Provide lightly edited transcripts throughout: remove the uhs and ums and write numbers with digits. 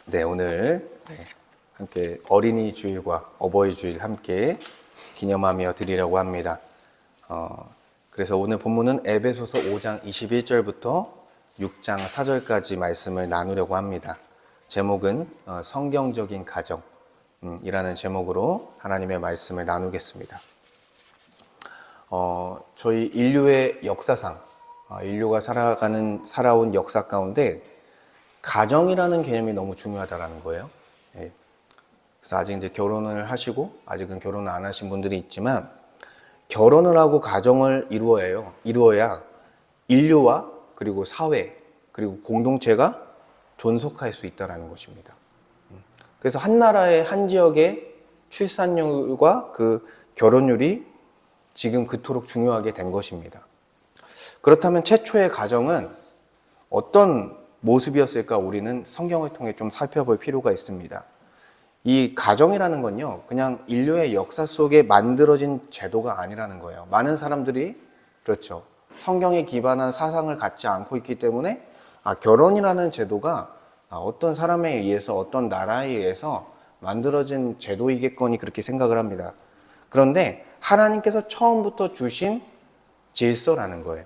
네, 오늘 함께 어린이 주일과 어버이 주일 함께 기념하며 드리려고 합니다. 그래서 오늘 본문은 에베소서 5장 21절부터 6장 4절까지 말씀을 나누려고 합니다. 제목은 성경적인 가정이라는 제목으로 하나님의 말씀을 나누겠습니다. 저희 인류의 역사상, 인류가 살아온 역사 가운데 가정이라는 개념이 너무 중요하다라는 거예요. 그래서 아직 이제 결혼을 하시고 아직은 결혼을 안 하신 분들이 있지만 결혼을 하고 가정을 이루어야 인류와 그리고 사회 그리고 공동체가 존속할 수 있다는 것입니다. 그래서 한 나라의 한 지역의 출산율과 그 결혼율이 지금 그토록 중요하게 된 것입니다. 그렇다면 최초의 가정은 어떤 모습이었을까 우리는 성경을 통해 좀 살펴볼 필요가 있습니다. 이 가정이라는 건요, 그냥 인류의 역사 속에 만들어진 제도가 아니라는 거예요. 많은 사람들이 그렇죠. 성경에 기반한 사상을 갖지 않고 있기 때문에 결혼이라는 제도가 어떤 사람에 의해서 어떤 나라에 의해서 만들어진 제도이겠거니 그렇게 생각을 합니다. 그런데 하나님께서 처음부터 주신 질서라는 거예요.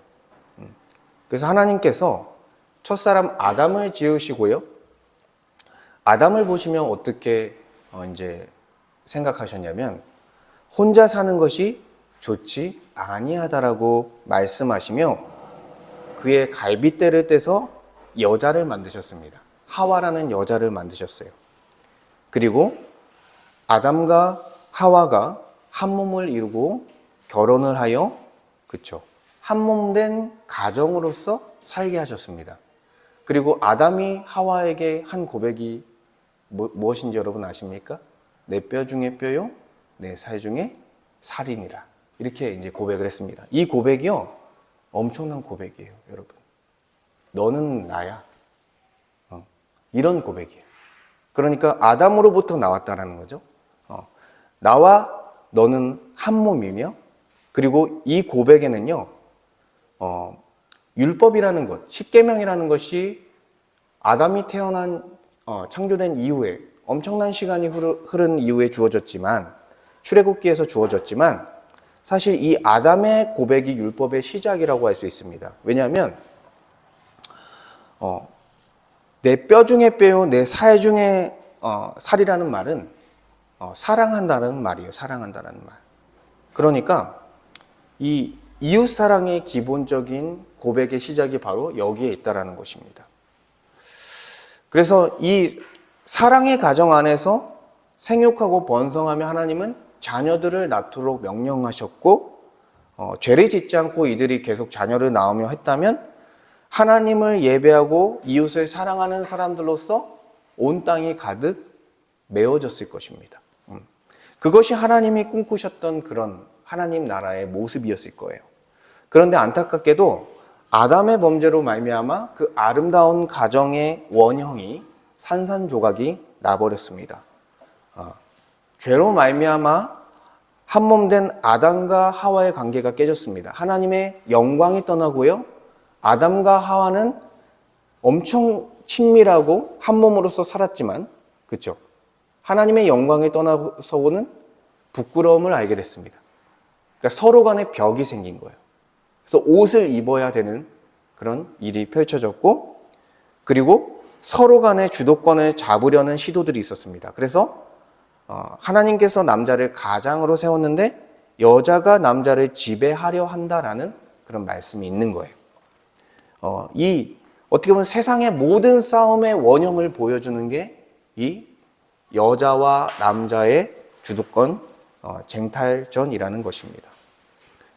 그래서 하나님께서 첫사람 아담을 지으시고요. 아담을 보시면 어떻게 이제 생각하셨냐면 혼자 사는 것이 좋지 아니하다라고 말씀하시며 그의 갈빗대를 떼서 여자를 만드셨습니다. 하와라는 여자를 만드셨어요. 그리고 아담과 하와가 한 몸을 이루고 결혼을 하여 한 몸 된 가정으로서 살게 하셨습니다. 그리고 아담이 하와에게 한 고백이 무엇인지 여러분 아십니까? 내 뼈 중에 뼈요, 내 살 중에 살이니라. 이렇게 이제 고백을 했습니다. 이 고백이요, 엄청난 고백이에요, 여러분. 너는 나야. 이런 고백이에요. 그러니까 아담으로부터 나왔다라는 거죠. 나와 너는 한 몸이며, 그리고 이 고백에는요, 율법이라는 것, 십계명이라는 것이 아담이 창조된 이후에 엄청난 시간이 흐른 이후에 주어졌지만 출애굽기에서 주어졌지만 사실 이 아담의 고백이 율법의 시작이라고 할 수 있습니다. 왜냐하면 내 뼈 중에 뼈요, 내 살 중에 살이라는 말은 사랑한다는 말이에요. 사랑한다는 말. 그러니까 이 이웃 사랑의 기본적인 고백의 시작이 바로 여기에 있다라는 것입니다. 그래서 이 사랑의 가정 안에서 생육하고 번성하며 하나님은 자녀들을 낳도록 명령하셨고 죄를 짓지 않고 이들이 계속 자녀를 낳으며 했다면 하나님을 예배하고 이웃을 사랑하는 사람들로서 온 땅이 가득 메워졌을 것입니다. 그것이 하나님이 꿈꾸셨던 그런 하나님 나라의 모습이었을 거예요. 그런데 안타깝게도 아담의 범죄로 말미암아 그 아름다운 가정의 원형이 산산조각이 나버렸습니다. 죄로 말미암아 한 몸 된 아담과 하와의 관계가 깨졌습니다. 하나님의 영광이 떠나고요. 아담과 하와는 엄청 친밀하고 한 몸으로서 살았지만, 그렇죠? 하나님의 영광이 떠나서고는 부끄러움을 알게 됐습니다. 그러니까 서로 간에 벽이 생긴 거예요. 그래서 옷을 입어야 되는 그런 일이 펼쳐졌고, 그리고 서로 간의 주도권을 잡으려는 시도들이 있었습니다. 그래서 하나님께서 남자를 가장으로 세웠는데 여자가 남자를 지배하려 한다라는 그런 말씀이 있는 거예요. 어떻게 보면 세상의 모든 싸움의 원형을 보여주는 게 이 여자와 남자의 주도권 쟁탈전이라는 것입니다.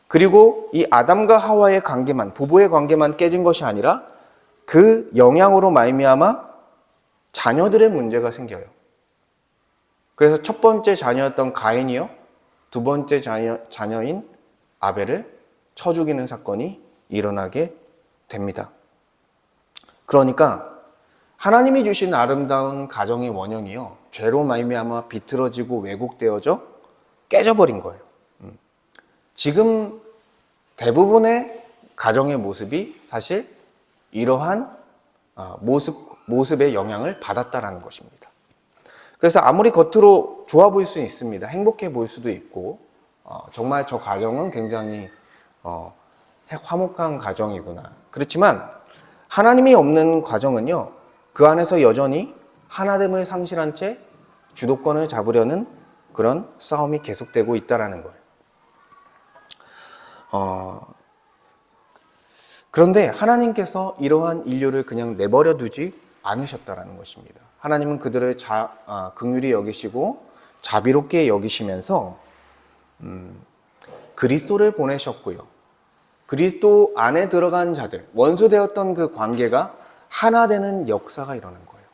그리고 이 아담과 하와의 관계만, 부부의 관계만 깨진 것이 아니라 그 영향으로 말미암아 자녀들의 문제가 생겨요. 그래서 첫 번째 자녀였던 가인이요, 두 번째 자녀인 아벨을 쳐 죽이는 사건이 일어나게 됩니다. 그러니까 하나님이 주신 아름다운 가정의 원형이요, 죄로 말미암아 비틀어지고 왜곡되어져 깨져버린 거예요. 지금 대부분의 가정의 모습이 사실 이러한 모습 모습의 영향을 받았다라는 것입니다. 그래서 아무리 겉으로 좋아 보일 수는 있습니다. 행복해 보일 수도 있고, 정말 저 가정은 굉장히 화목한 가정이구나. 그렇지만 하나님이 없는 가정은요, 그 안에서 여전히 하나됨을 상실한 채 주도권을 잡으려는 그런 싸움이 계속되고 있다는 거예요. 그런데 하나님께서 이러한 인류를 그냥 내버려 두지 않으셨다라는 것입니다. 하나님은 그들을 긍휼히 여기시고 자비롭게 여기시면서 그리스도를 보내셨고요. 그리스도 안에 들어간 자들, 원수되었던 그 관계가 하나 되는 역사가 일어난 거예요.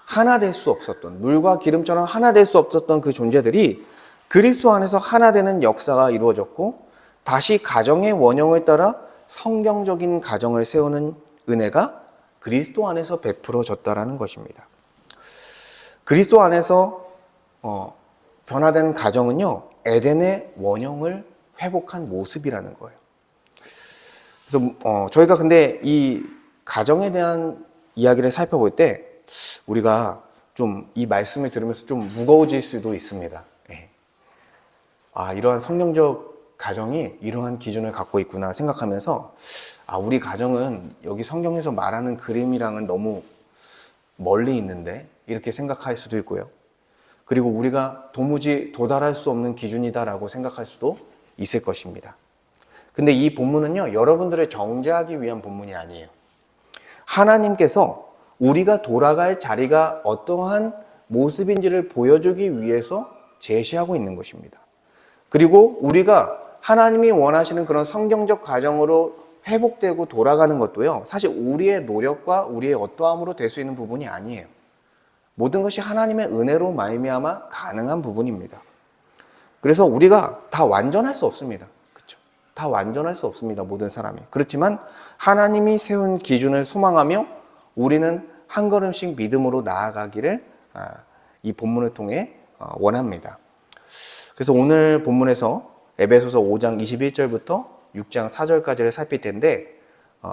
하나 될 수 없었던, 물과 기름처럼 하나 될 수 없었던 그 존재들이 그리스도 안에서 하나 되는 역사가 이루어졌고, 다시 가정의 원형을 따라 성경적인 가정을 세우는 은혜가 그리스도 안에서 베풀어졌다라는 것입니다. 그리스도 안에서 변화된 가정은요, 에덴의 원형을 회복한 모습이라는 거예요. 그래서 저희가 근데 이 가정에 대한 이야기를 살펴볼 때 우리가 좀 이 말씀을 들으면서 좀 무거워질 수도 있습니다. 이러한 성경적 가정이 이러한 기준을 갖고 있구나 생각하면서 우리 가정은 여기 성경에서 말하는 그림이랑은 너무 멀리 있는데 이렇게 생각할 수도 있고요. 그리고 우리가 도무지 도달할 수 없는 기준이다라고 생각할 수도 있을 것입니다. 근데 이 본문은요, 여러분들을 정죄하기 위한 본문이 아니에요. 하나님께서 우리가 돌아갈 자리가 어떠한 모습인지를 보여주기 위해서 제시하고 있는 것입니다. 그리고 우리가 하나님이 원하시는 그런 성경적 가정으로 회복되고 돌아가는 것도요, 사실 우리의 노력과 우리의 어떠함으로 될 수 있는 부분이 아니에요. 모든 것이 하나님의 은혜로 말미암아 가능한 부분입니다. 그래서 우리가 다 완전할 수 없습니다. 그렇죠? 다 완전할 수 없습니다. 모든 사람이. 그렇지만 하나님이 세운 기준을 소망하며 우리는 한 걸음씩 믿음으로 나아가기를 이 본문을 통해 원합니다. 그래서 오늘 본문에서 에베소서 5장 21절부터 6장 4절까지를 살필 텐데,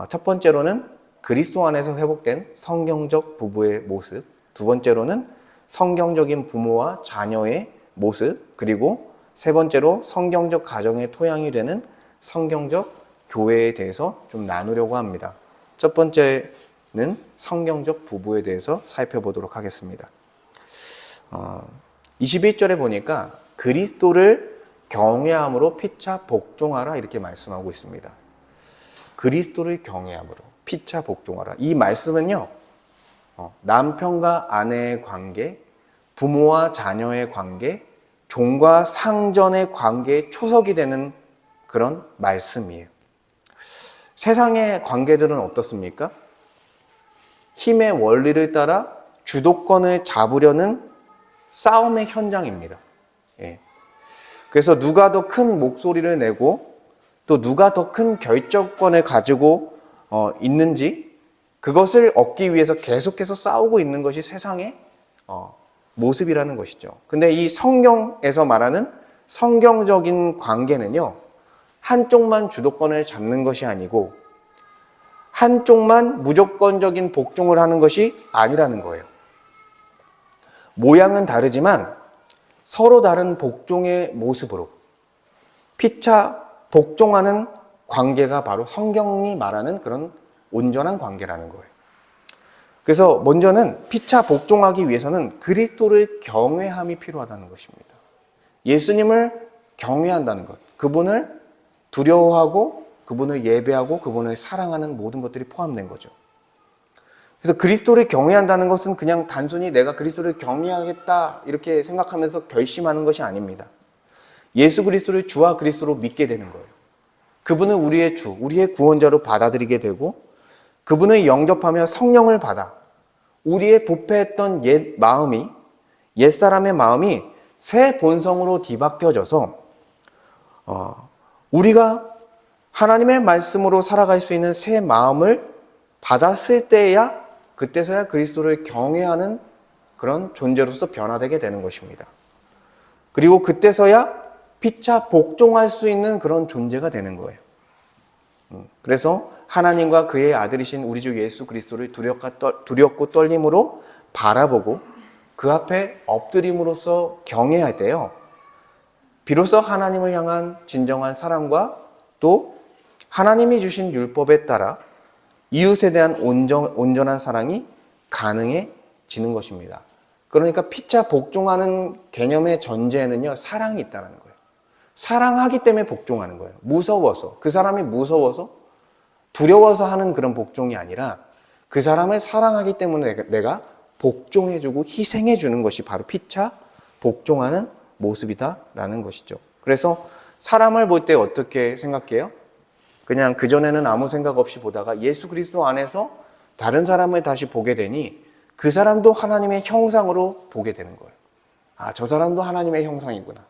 첫 번째로는 그리스도 안에서 회복된 성경적 부부의 모습, 두 번째로는 성경적인 부모와 자녀의 모습, 그리고 세 번째로 성경적 가정의 토양이 되는 성경적 교회에 대해서 좀 나누려고 합니다. 첫 번째는 성경적 부부에 대해서 살펴보도록 하겠습니다. 21절에 보니까 그리스도를 경외함으로 피차 복종하라 이렇게 말씀하고 있습니다. 그리스도를 경외함으로 피차 복종하라. 이 말씀은요, 남편과 아내의 관계, 부모와 자녀의 관계, 종과 상전의 관계에 초석이 되는 그런 말씀이에요. 세상의 관계들은 어떻습니까? 힘의 원리를 따라 주도권을 잡으려는 싸움의 현장입니다. 그래서 누가 더 큰 목소리를 내고 또 누가 더 큰 결정권을 가지고 있는지, 그것을 얻기 위해서 계속해서 싸우고 있는 것이 세상의 모습이라는 것이죠. 근데 이 성경에서 말하는 성경적인 관계는요, 한쪽만 주도권을 잡는 것이 아니고 한쪽만 무조건적인 복종을 하는 것이 아니라는 거예요. 모양은 다르지만 서로 다른 복종의 모습으로 피차 복종하는 관계가 바로 성경이 말하는 그런 온전한 관계라는 거예요. 그래서 먼저는 피차 복종하기 위해서는 그리스도를 경외함이 필요하다는 것입니다. 예수님을 경외한다는 것, 그분을 두려워하고 그분을 예배하고 그분을 사랑하는 모든 것들이 포함된 거죠. 그래서 그리스도를 경외한다는 것은 그냥 단순히 내가 그리스도를 경외하겠다 이렇게 생각하면서 결심하는 것이 아닙니다. 예수 그리스도를 주와 그리스도로 믿게 되는 거예요. 그분을 우리의 주, 우리의 구원자로 받아들이게 되고 그분을 영접하며 성령을 받아 우리의 부패했던 옛 마음이, 옛사람의 마음이 새 본성으로 뒤바뀌어져서 우리가 하나님의 말씀으로 살아갈 수 있는 새 마음을 받았을 때야, 그때서야 그리스도를 경외하는 그런 존재로서 변화되게 되는 것입니다. 그리고 그때서야 피차 복종할 수 있는 그런 존재가 되는 거예요. 그래서 하나님과 그의 아들이신 우리 주 예수 그리스도를 두렵고 떨림으로 바라보고 그 앞에 엎드림으로써 경외할 때요, 비로소 하나님을 향한 진정한 사랑과 또 하나님이 주신 율법에 따라 이웃에 대한 온전한 사랑이 가능해지는 것입니다. 그러니까 피차 복종하는 개념의 전제에는요, 사랑이 있다는 거예요. 사랑하기 때문에 복종하는 거예요. 무서워서, 그 사람이 무서워서 두려워서 하는 그런 복종이 아니라 그 사람을 사랑하기 때문에 내가 복종해주고 희생해주는 것이 바로 피차 복종하는 모습이다라는 것이죠. 그래서 사람을 볼 때 어떻게 생각해요? 그냥 그전에는 아무 생각 없이 보다가 예수 그리스도 안에서 다른 사람을 다시 보게 되니 그 사람도 하나님의 형상으로 보게 되는 거예요. 아, 저 사람도 하나님의 형상이구나.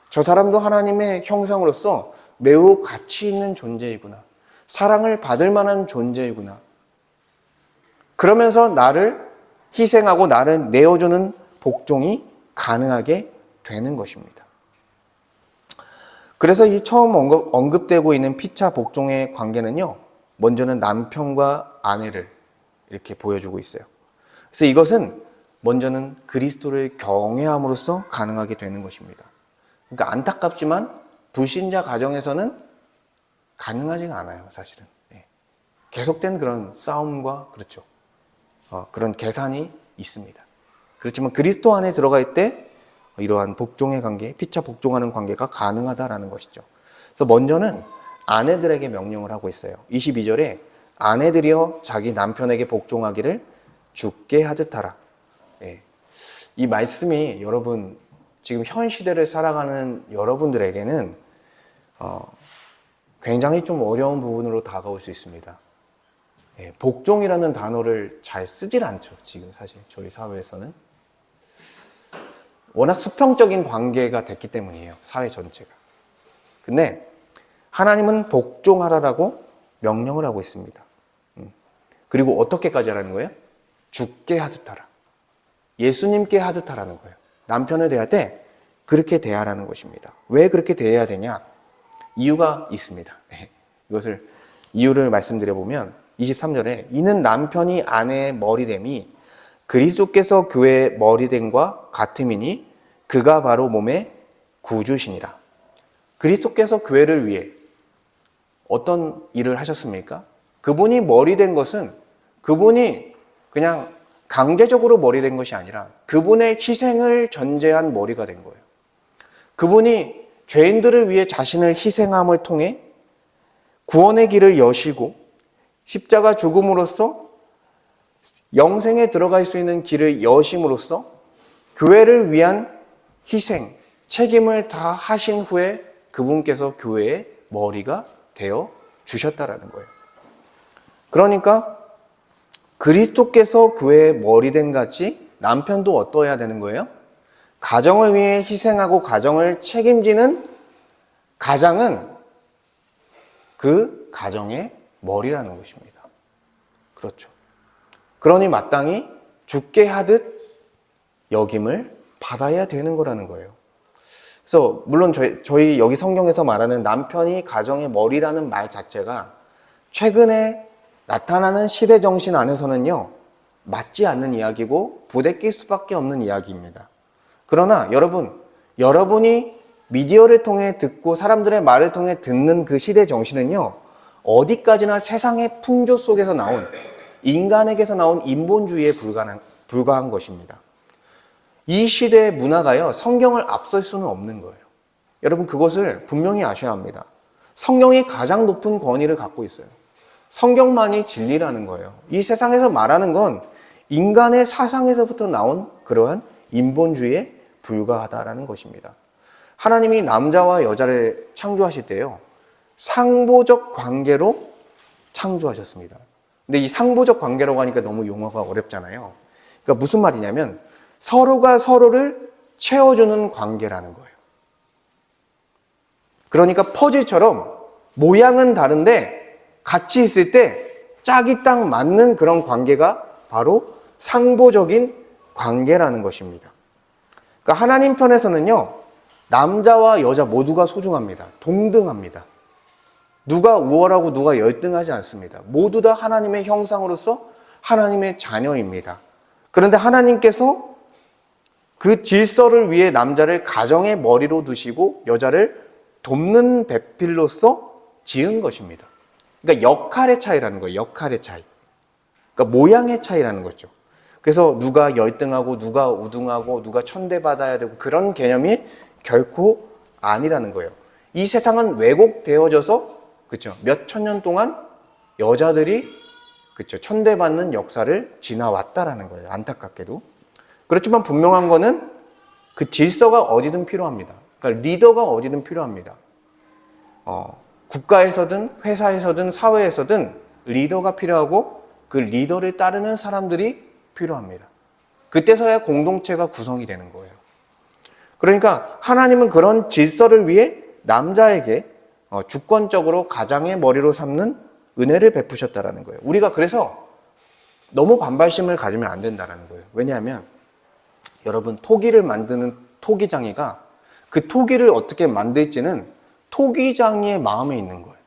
저 사람도 하나님의 형상으로서 매우 가치 있는 존재이구나. 사랑을 받을 만한 존재이구나. 그러면서 나를 희생하고 나를 내어주는 복종이 가능하게 되는 것입니다. 그래서 이 처음 언급되고 있는 피차 복종의 관계는요, 먼저는 남편과 아내를 이렇게 보여주고 있어요. 그래서 이것은 먼저는 그리스도를 경외함으로써 가능하게 되는 것입니다. 그러니까 안타깝지만 불신자 가정에서는 가능하지가 않아요, 사실은. 계속된 그런 싸움과 그렇죠. 그런 계산이 있습니다. 그렇지만 그리스도 안에 들어갈 때 이러한 복종의 관계, 피차 복종하는 관계가 가능하다라는 것이죠. 그래서 먼저는 아내들에게 명령을 하고 있어요. 22절에 아내들이여 자기 남편에게 복종하기를 주께 하듯 하라. 이 말씀이 여러분 지금 현 시대를 살아가는 여러분들에게는 굉장히 좀 어려운 부분으로 다가올 수 있습니다. 복종이라는 단어를 잘 쓰질 않죠. 지금 사실 저희 사회에서는 워낙 수평적인 관계가 됐기 때문이에요. 사회 전체가. 근데 하나님은 복종하라라고 명령을 하고 있습니다. 그리고 어떻게까지 하라는 거예요? 주께 하듯 하라. 예수님께 하듯 하라는 거예요. 남편을 대할 때 그렇게 대하라는 것입니다. 왜 그렇게 대해야 되냐? 이유가 있습니다. 이유를 말씀드려보면 23절에 이는 남편이 아내의 머리됨이 그리스도께서 교회의 머리됨과 같음이니 그가 바로 몸의 구주시니라. 그리스도께서 교회를 위해 어떤 일을 하셨습니까? 그분이 머리된 것은 그분이 그냥 강제적으로 머리된 것이 아니라 그분의 희생을 전제한 머리가 된 거예요. 그분이 죄인들을 위해 자신을 희생함을 통해 구원의 길을 여시고 십자가 죽음으로써 영생에 들어갈 수 있는 길을 여심으로써 교회를 위한 희생, 책임을 다 하신 후에 그분께서 교회의 머리가 되어 주셨다라는 거예요. 그러니까 그리스도께서 교회의 머리된 같이 남편도 어떠해야 되는 거예요? 가정을 위해 희생하고 가정을 책임지는 가장은 그 가정의 머리라는 것입니다. 그렇죠. 그러니 마땅히 주께 하듯 여김을 받아야 되는 거라는 거예요. 그래서 물론 저희 여기 성경에서 말하는 남편이 가정의 머리라는 말 자체가 최근에 나타나는 시대 정신 안에서는요, 맞지 않는 이야기고 부대낄 수밖에 없는 이야기입니다. 그러나 여러분이 미디어를 통해 듣고 사람들의 말을 통해 듣는 그 시대 정신은요, 어디까지나 세상의 풍조 속에서 나온 인간에게서 나온 인본주의에 불과한 것입니다. 이 시대의 문화가요, 성경을 앞설 수는 없는 거예요. 여러분 그것을 분명히 아셔야 합니다. 성경이 가장 높은 권위를 갖고 있어요. 성경만이 진리라는 거예요. 이 세상에서 말하는 건 인간의 사상에서부터 나온 그러한 인본주의에 불과하다라는 것입니다. 하나님이 남자와 여자를 창조하실 때요, 상보적 관계로 창조하셨습니다. 근데 이 상보적 관계라고 하니까 너무 용어가 어렵잖아요. 그러니까 무슨 말이냐면 서로가 서로를 채워주는 관계라는 거예요. 그러니까 퍼즐처럼 모양은 다른데 같이 있을 때 짝이 딱 맞는 그런 관계가 바로 상보적인 관계라는 것입니다. 그러니까 하나님 편에서는요, 남자와 여자 모두가 소중합니다. 동등합니다. 누가 우월하고 누가 열등하지 않습니다. 모두 다 하나님의 형상으로서 하나님의 자녀입니다. 그런데 하나님께서 그 질서를 위해 남자를 가정의 머리로 두시고 여자를 돕는 배필로서 지은 것입니다. 그러니까 역할의 차이라는 거예요. 역할의 차이. 그러니까 모양의 차이라는 거죠. 그래서 누가 열등하고 누가 우등하고 누가 천대받아야 되고 그런 개념이 결코 아니라는 거예요. 이 세상은 왜곡되어져서 그렇죠. 몇 천 년 동안 여자들이 그렇죠. 천대받는 역사를 지나왔다라는 거예요. 안타깝게도. 그렇지만 분명한 거는 그 질서가 어디든 필요합니다. 그러니까 리더가 어디든 필요합니다. 국가에서든 회사에서든 사회에서든 리더가 필요하고 그 리더를 따르는 사람들이 필요합니다. 그때서야 공동체가 구성이 되는 거예요. 그러니까 하나님은 그런 질서를 위해 남자에게 주권적으로 가장의 머리로 삼는 은혜를 베푸셨다라는 거예요. 우리가 그래서 너무 반발심을 가지면 안 된다라는 거예요. 왜냐하면 여러분 토기를 만드는 토기장이가 그 토기를 어떻게 만들지는 토기장이의 마음에 있는 거예요.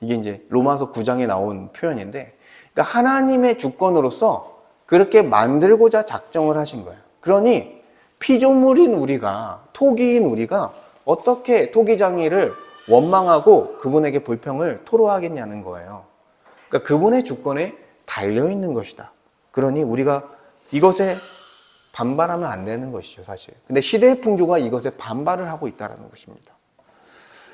이게 이제 로마서 9장에 나온 표현인데 그러니까 하나님의 주권으로서 그렇게 만들고자 작정을 하신 거예요. 그러니 피조물인 우리가 토기인 우리가 어떻게 토기장이를 원망하고 그분에게 불평을 토로하겠냐는 거예요. 그러니까 그분의 주권에 달려있는 것이다. 그러니 우리가 이것에 반발하면 안 되는 것이죠, 사실. 근데 시대의 풍조가 이것에 반발을 하고 있다는 것입니다.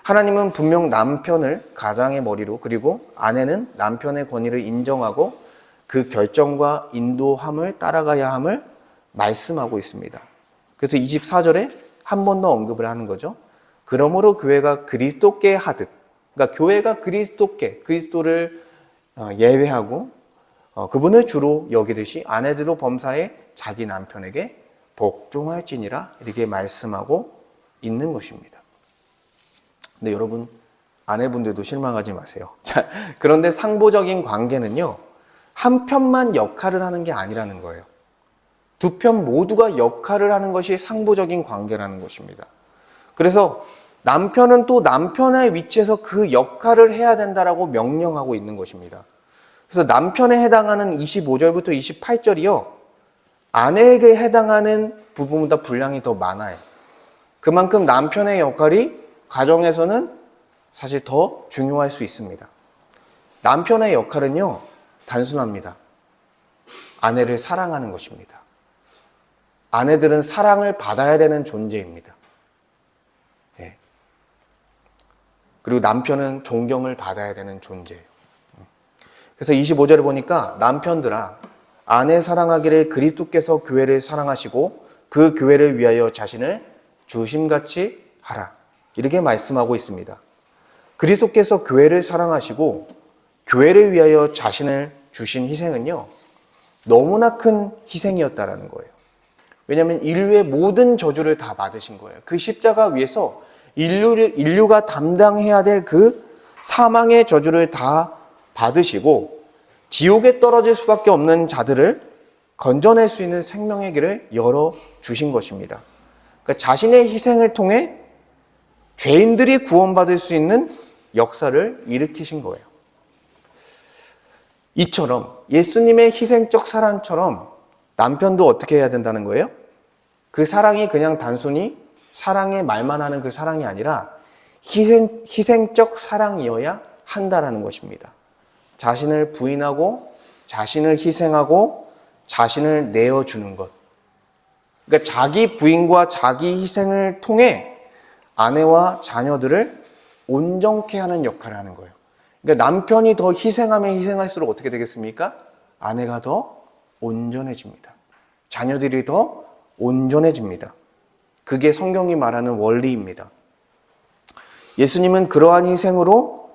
하나님은 분명 남편을 가장의 머리로 그리고 아내는 남편의 권위를 인정하고 그 결정과 인도함을 따라가야 함을 말씀하고 있습니다. 그래서 24절에 한 번 더 언급을 하는 거죠. 그러므로 교회가 그리스도께 하듯, 그러니까 교회가 그리스도께, 그리스도를 예외하고 그분을 주로 여기듯이 아내들도 범사에 자기 남편에게 복종할지니라 이렇게 말씀하고 있는 것입니다. 근데 여러분 아내분들도 실망하지 마세요. 자, 그런데 상보적인 관계는요 한 편만 역할을 하는 게 아니라는 거예요. 두 편 모두가 역할을 하는 것이 상보적인 관계라는 것입니다. 그래서 남편은 또 남편의 위치에서 그 역할을 해야 된다라고 명령하고 있는 것입니다. 그래서 남편에 해당하는 25절부터 28절이요. 아내에게 해당하는 부분보다 분량이 더 많아요. 그만큼 남편의 역할이 가정에서는 사실 더 중요할 수 있습니다. 남편의 역할은요, 단순합니다. 아내를 사랑하는 것입니다. 아내들은 사랑을 받아야 되는 존재입니다. 예. 그리고 남편은 존경을 받아야 되는 존재예요. 그래서 25절을 보니까 남편들아 아내 사랑하기를 그리스도께서 교회를 사랑하시고 그 교회를 위하여 자신을 주심같이 하라. 이렇게 말씀하고 있습니다. 그리스도께서 교회를 사랑하시고 교회를 위하여 자신을 주신 희생은요. 너무나 큰 희생이었다라는 거예요. 왜냐하면 인류의 모든 저주를 다 받으신 거예요. 그 십자가 위에서 인류가 담당해야 될 그 사망의 저주를 다 받으시고 지옥에 떨어질 수밖에 없는 자들을 건져낼 수 있는 생명의 길을 열어주신 것입니다. 그러니까 자신의 희생을 통해 죄인들이 구원받을 수 있는 역사를 일으키신 거예요. 이처럼 예수님의 희생적 사랑처럼 남편도 어떻게 해야 된다는 거예요? 그 사랑이 그냥 단순히 사랑의 말만 하는 그 사랑이 아니라 희생적 사랑이어야 한다라는 것입니다. 자신을 부인하고 자신을 희생하고 자신을 내어주는 것. 그러니까 자기 부인과 자기 희생을 통해 아내와 자녀들을 온전케 하는 역할을 하는 거예요. 그러니까 남편이 더 희생하면 희생할수록 어떻게 되겠습니까? 아내가 더 온전해집니다. 자녀들이 더 온전해집니다. 그게 성경이 말하는 원리입니다. 예수님은 그러한 희생으로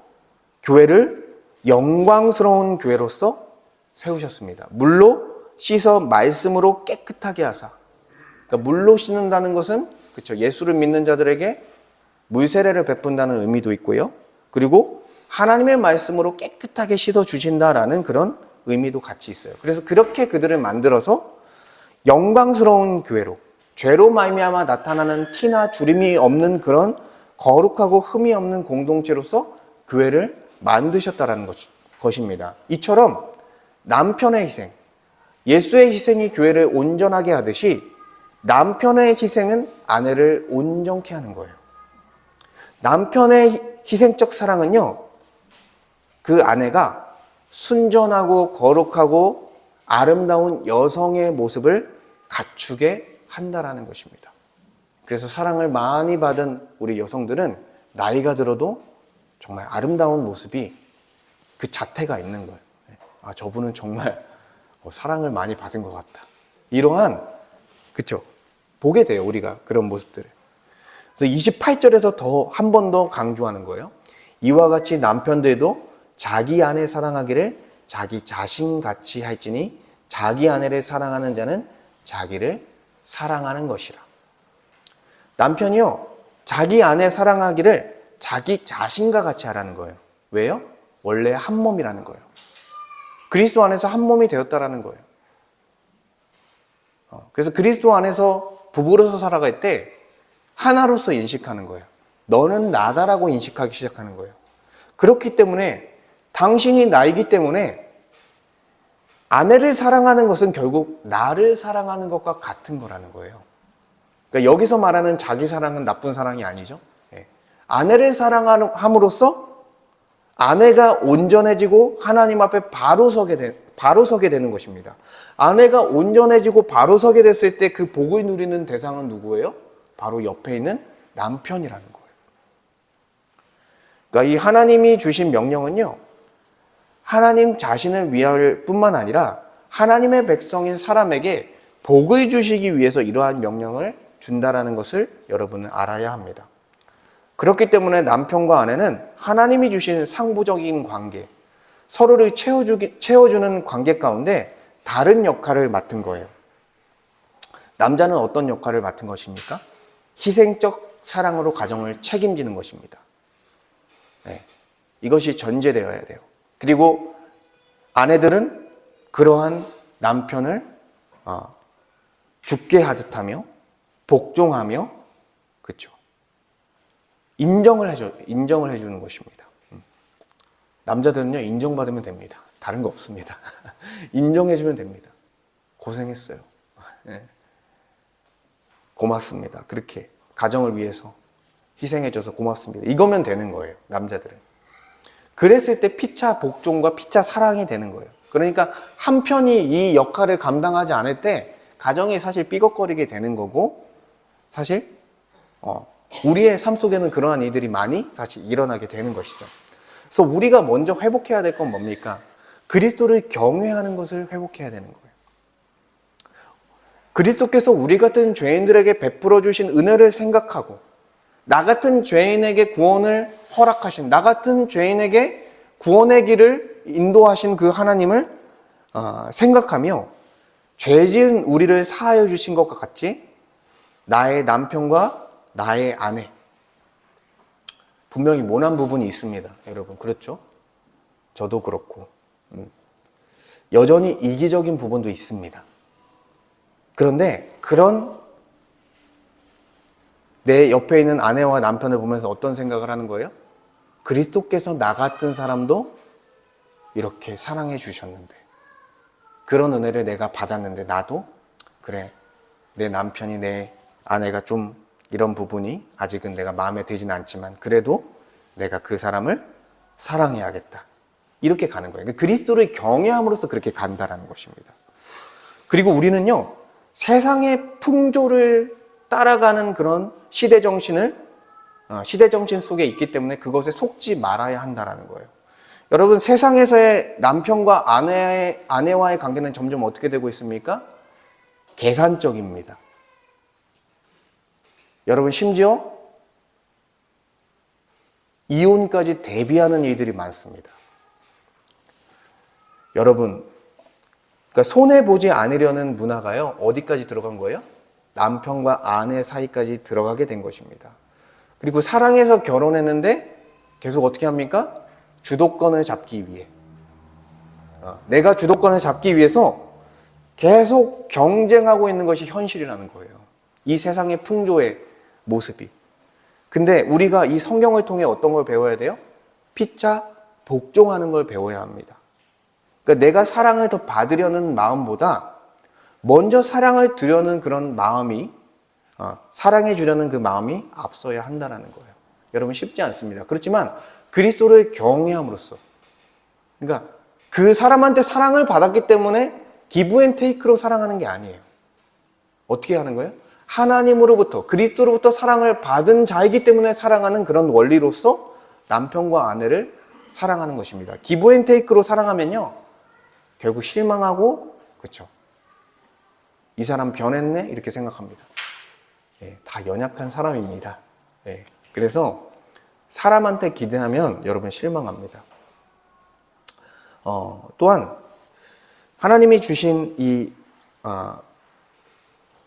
교회를 영광스러운 교회로서 세우셨습니다. 물로 씻어 말씀으로 깨끗하게 하사. 그러니까 물로 씻는다는 것은 그렇죠. 예수를 믿는 자들에게 물세례를 베푼다는 의미도 있고요. 그리고 하나님의 말씀으로 깨끗하게 씻어 주신다라는 그런 의미도 같이 있어요. 그래서 그렇게 그들을 만들어서 영광스러운 교회로, 죄로 말미암아 나타나는 티나 주림이 없는 그런 거룩하고 흠이 없는 공동체로서 교회를 만드셨다라는 것입니다. 이처럼 남편의 희생, 예수의 희생이 교회를 온전하게 하듯이 남편의 희생은 아내를 온전케 하는 거예요. 남편의 희생적 사랑은요, 그 아내가 순전하고 거룩하고 아름다운 여성의 모습을 갖추게 한다라는 것입니다. 그래서 사랑을 많이 받은 우리 여성들은 나이가 들어도 정말 아름다운 모습이 그 자태가 있는 거예요. 아, 저분은 정말 사랑을 많이 받은 것 같다. 이러한, 그쵸? 보게 돼요, 우리가 그런 모습들을. 그래서 28절에서 더 한 번 더 강조하는 거예요. 이와 같이 남편들도 자기 아내 사랑하기를 자기 자신같이 할지니 자기 아내를 사랑하는 자는 자기를 사랑하는 것이라. 남편이요, 자기 아내 사랑하기를 자기 자신과 같이 하라는 거예요. 왜요? 원래 한 몸이라는 거예요. 그리스도 안에서 한 몸이 되었다라는 거예요. 그래서 그리스도 안에서 부부로서 살아갈 때 하나로서 인식하는 거예요. 너는 나다라고 인식하기 시작하는 거예요. 그렇기 때문에 당신이 나이기 때문에 아내를 사랑하는 것은 결국 나를 사랑하는 것과 같은 거라는 거예요. 그러니까 여기서 말하는 자기 사랑은 나쁜 사랑이 아니죠. 아내를 사랑함으로써 아내가 온전해지고 하나님 앞에 바로 서게 되는 것입니다. 아내가 온전해지고 바로 서게 됐을 때 그 복을 누리는 대상은 누구예요? 바로 옆에 있는 남편이라는 거예요. 그러니까 이 하나님이 주신 명령은요, 하나님 자신을 위할 뿐만 아니라 하나님의 백성인 사람에게 복을 주시기 위해서 이러한 명령을 준다라는 것을 여러분은 알아야 합니다. 그렇기 때문에 남편과 아내는 하나님이 주신 상부적인 관계, 서로를 채워주는 관계 가운데 다른 역할을 맡은 거예요. 남자는 어떤 역할을 맡은 것입니까? 희생적 사랑으로 가정을 책임지는 것입니다. 네, 이것이 전제되어야 돼요. 그리고 아내들은 그러한 남편을 죽게 하듯 하며 복종하며, 그렇죠, 인정을 해주는 것입니다. 남자들은요, 인정받으면 됩니다. 다른 거 없습니다. 인정해주면 됩니다. 고생했어요. 네. 고맙습니다. 그렇게 가정을 위해서 희생해줘서 고맙습니다. 이거면 되는 거예요, 남자들은. 그랬을 때 피차 복종과 피차 사랑이 되는 거예요. 그러니까 한 편이 이 역할을 감당하지 않을 때 가정이 사실 삐걱거리게 되는 거고, 사실 우리의 삶 속에는 그러한 일들이 많이 사실 일어나게 되는 것이죠. 그래서 우리가 먼저 회복해야 될 건 뭡니까? 그리스도를 경외하는 것을 회복해야 되는 거예요. 그리스도께서 우리 같은 죄인들에게 베풀어 주신 은혜를 생각하고, 나 같은 죄인에게 구원을 허락하신, 나 같은 죄인에게 구원의 길을 인도하신 그 하나님을 생각하며 죄 지은 우리를 사하여 주신 것과 같이 나의 남편과 나의 아내, 분명히 모난 부분이 있습니다, 여러분. 그렇죠? 저도 그렇고 여전히 이기적인 부분도 있습니다. 그런데 그런 내 옆에 있는 아내와 남편을 보면서 어떤 생각을 하는 거예요? 그리스도께서 나 같은 사람도 이렇게 사랑해 주셨는데, 그런 은혜를 내가 받았는데, 나도 그래, 내 남편이, 내 아내가 좀 이런 부분이 아직은 내가 마음에 들진 않지만 그래도 내가 그 사람을 사랑해야겠다, 이렇게 가는 거예요. 그리스도를 경외함으로써 그렇게 간다라는 것입니다. 그리고 우리는요, 세상의 풍조를 따라가는 그런 시대정신 속에 있기 때문에 그것에 속지 말아야 한다라는 거예요. 여러분, 세상에서의 남편과 아내와의 관계는 점점 어떻게 되고 있습니까? 계산적입니다. 여러분, 심지어 이혼까지 대비하는 일들이 많습니다. 여러분, 그러니까 손해보지 않으려는 문화가요, 어디까지 들어간 거예요? 남편과 아내 사이까지 들어가게 된 것입니다. 그리고 사랑해서 결혼했는데 계속 어떻게 합니까? 주도권을 잡기 위해, 내가 주도권을 잡기 위해서 계속 경쟁하고 있는 것이 현실이라는 거예요. 이 세상의 풍조의 모습이. 근데 우리가 이 성경을 통해 어떤 걸 배워야 돼요? 피차 복종하는 걸 배워야 합니다. 그러니까 내가 사랑을 더 받으려는 마음보다 먼저 사랑을 주려는 그런 마음이, 사랑해 주려는 그 마음이 앞서야 한다는 거예요. 여러분 쉽지 않습니다. 그렇지만 그리스도를 경외함으로써, 그러니까 그 사람한테 사랑을 받았기 때문에 기브 앤 테이크로 사랑하는 게 아니에요. 어떻게 하는 거예요? 하나님으로부터, 그리스도로부터 사랑을 받은 자이기 때문에 사랑하는 그런 원리로서 남편과 아내를 사랑하는 것입니다. 기브 앤 테이크로 사랑하면요, 결국 실망하고, 그렇죠, 이 사람 변했네 이렇게 생각합니다. 다 연약한 사람입니다. 그래서 사람한테 기대하면 여러분 실망합니다. 또한 하나님이 주신 이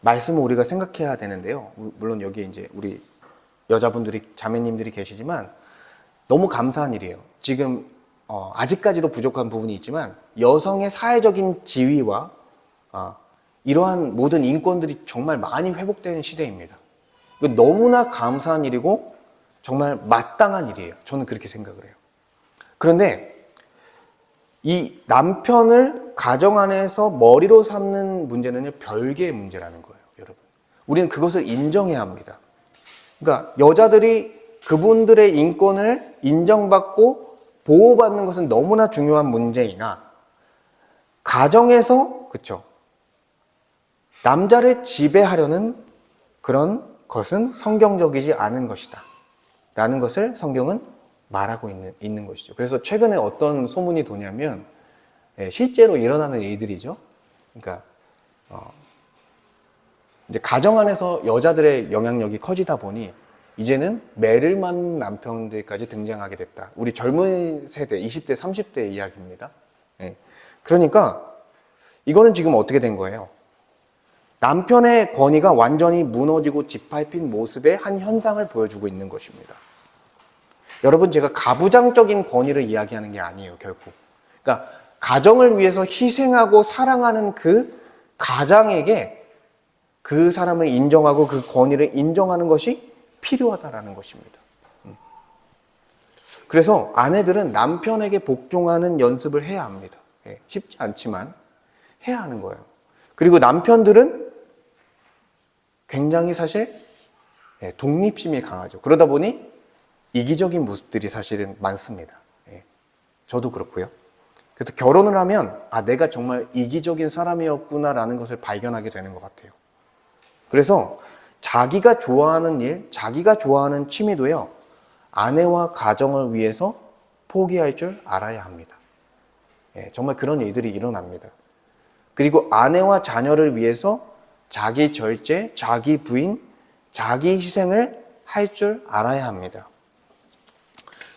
말씀을 우리가 생각해야 되는데요. 물론 여기 이제 우리 여자분들이, 자매님들이 계시지만 너무 감사한 일이에요. 지금 아직까지도 부족한 부분이 있지만 여성의 사회적인 지위와 이러한 모든 인권들이 정말 많이 회복되는 시대입니다. 이거 너무나 감사한 일이고 정말 마땅한 일이에요. 저는 그렇게 생각을 해요. 그런데 이 남편을 가정 안에서 머리로 삼는 문제는요, 별개의 문제라는 거예요, 여러분. 우리는 그것을 인정해야 합니다. 그러니까 여자들이 그분들의 인권을 인정받고 보호받는 것은 너무나 중요한 문제이나, 가정에서, 그쵸, 남자를 지배하려는 그런 것은 성경적이지 않은 것이다 라는 것을 성경은 말하고 있는 것이죠. 그래서 최근에 어떤 소문이 도냐면, 실제로 일어나는 일들이죠. 그러니까 이제 가정 안에서 여자들의 영향력이 커지다 보니 이제는 매를 맞는 남편들까지 등장하게 됐다. 우리 젊은 세대, 20대, 30대의 이야기입니다. 그러니까 이거는 지금 어떻게 된 거예요? 남편의 권위가 완전히 무너지고 짓밟힌 모습의 한 현상을 보여주고 있는 것입니다. 여러분, 제가 가부장적인 권위를 이야기하는 게 아니에요, 결국. 그러니까 가정을 위해서 희생하고 사랑하는 그 가장에게 그 사람을 인정하고 그 권위를 인정하는 것이 필요하다라는 것입니다. 그래서 아내들은 남편에게 복종하는 연습을 해야 합니다. 쉽지 않지만 해야 하는 거예요. 그리고 남편들은 굉장히 사실 독립심이 강하죠. 그러다 보니 이기적인 모습들이 사실은 많습니다. 저도 그렇고요. 그래서 결혼을 하면 내가 정말 이기적인 사람이었구나라는 것을 발견하게 되는 것 같아요. 그래서 자기가 좋아하는 일, 자기가 좋아하는 취미도요, 아내와 가정을 위해서 포기할 줄 알아야 합니다. 정말 그런 일들이 일어납니다. 그리고 아내와 자녀를 위해서 자기 절제, 자기 부인, 자기 희생을 할 줄 알아야 합니다.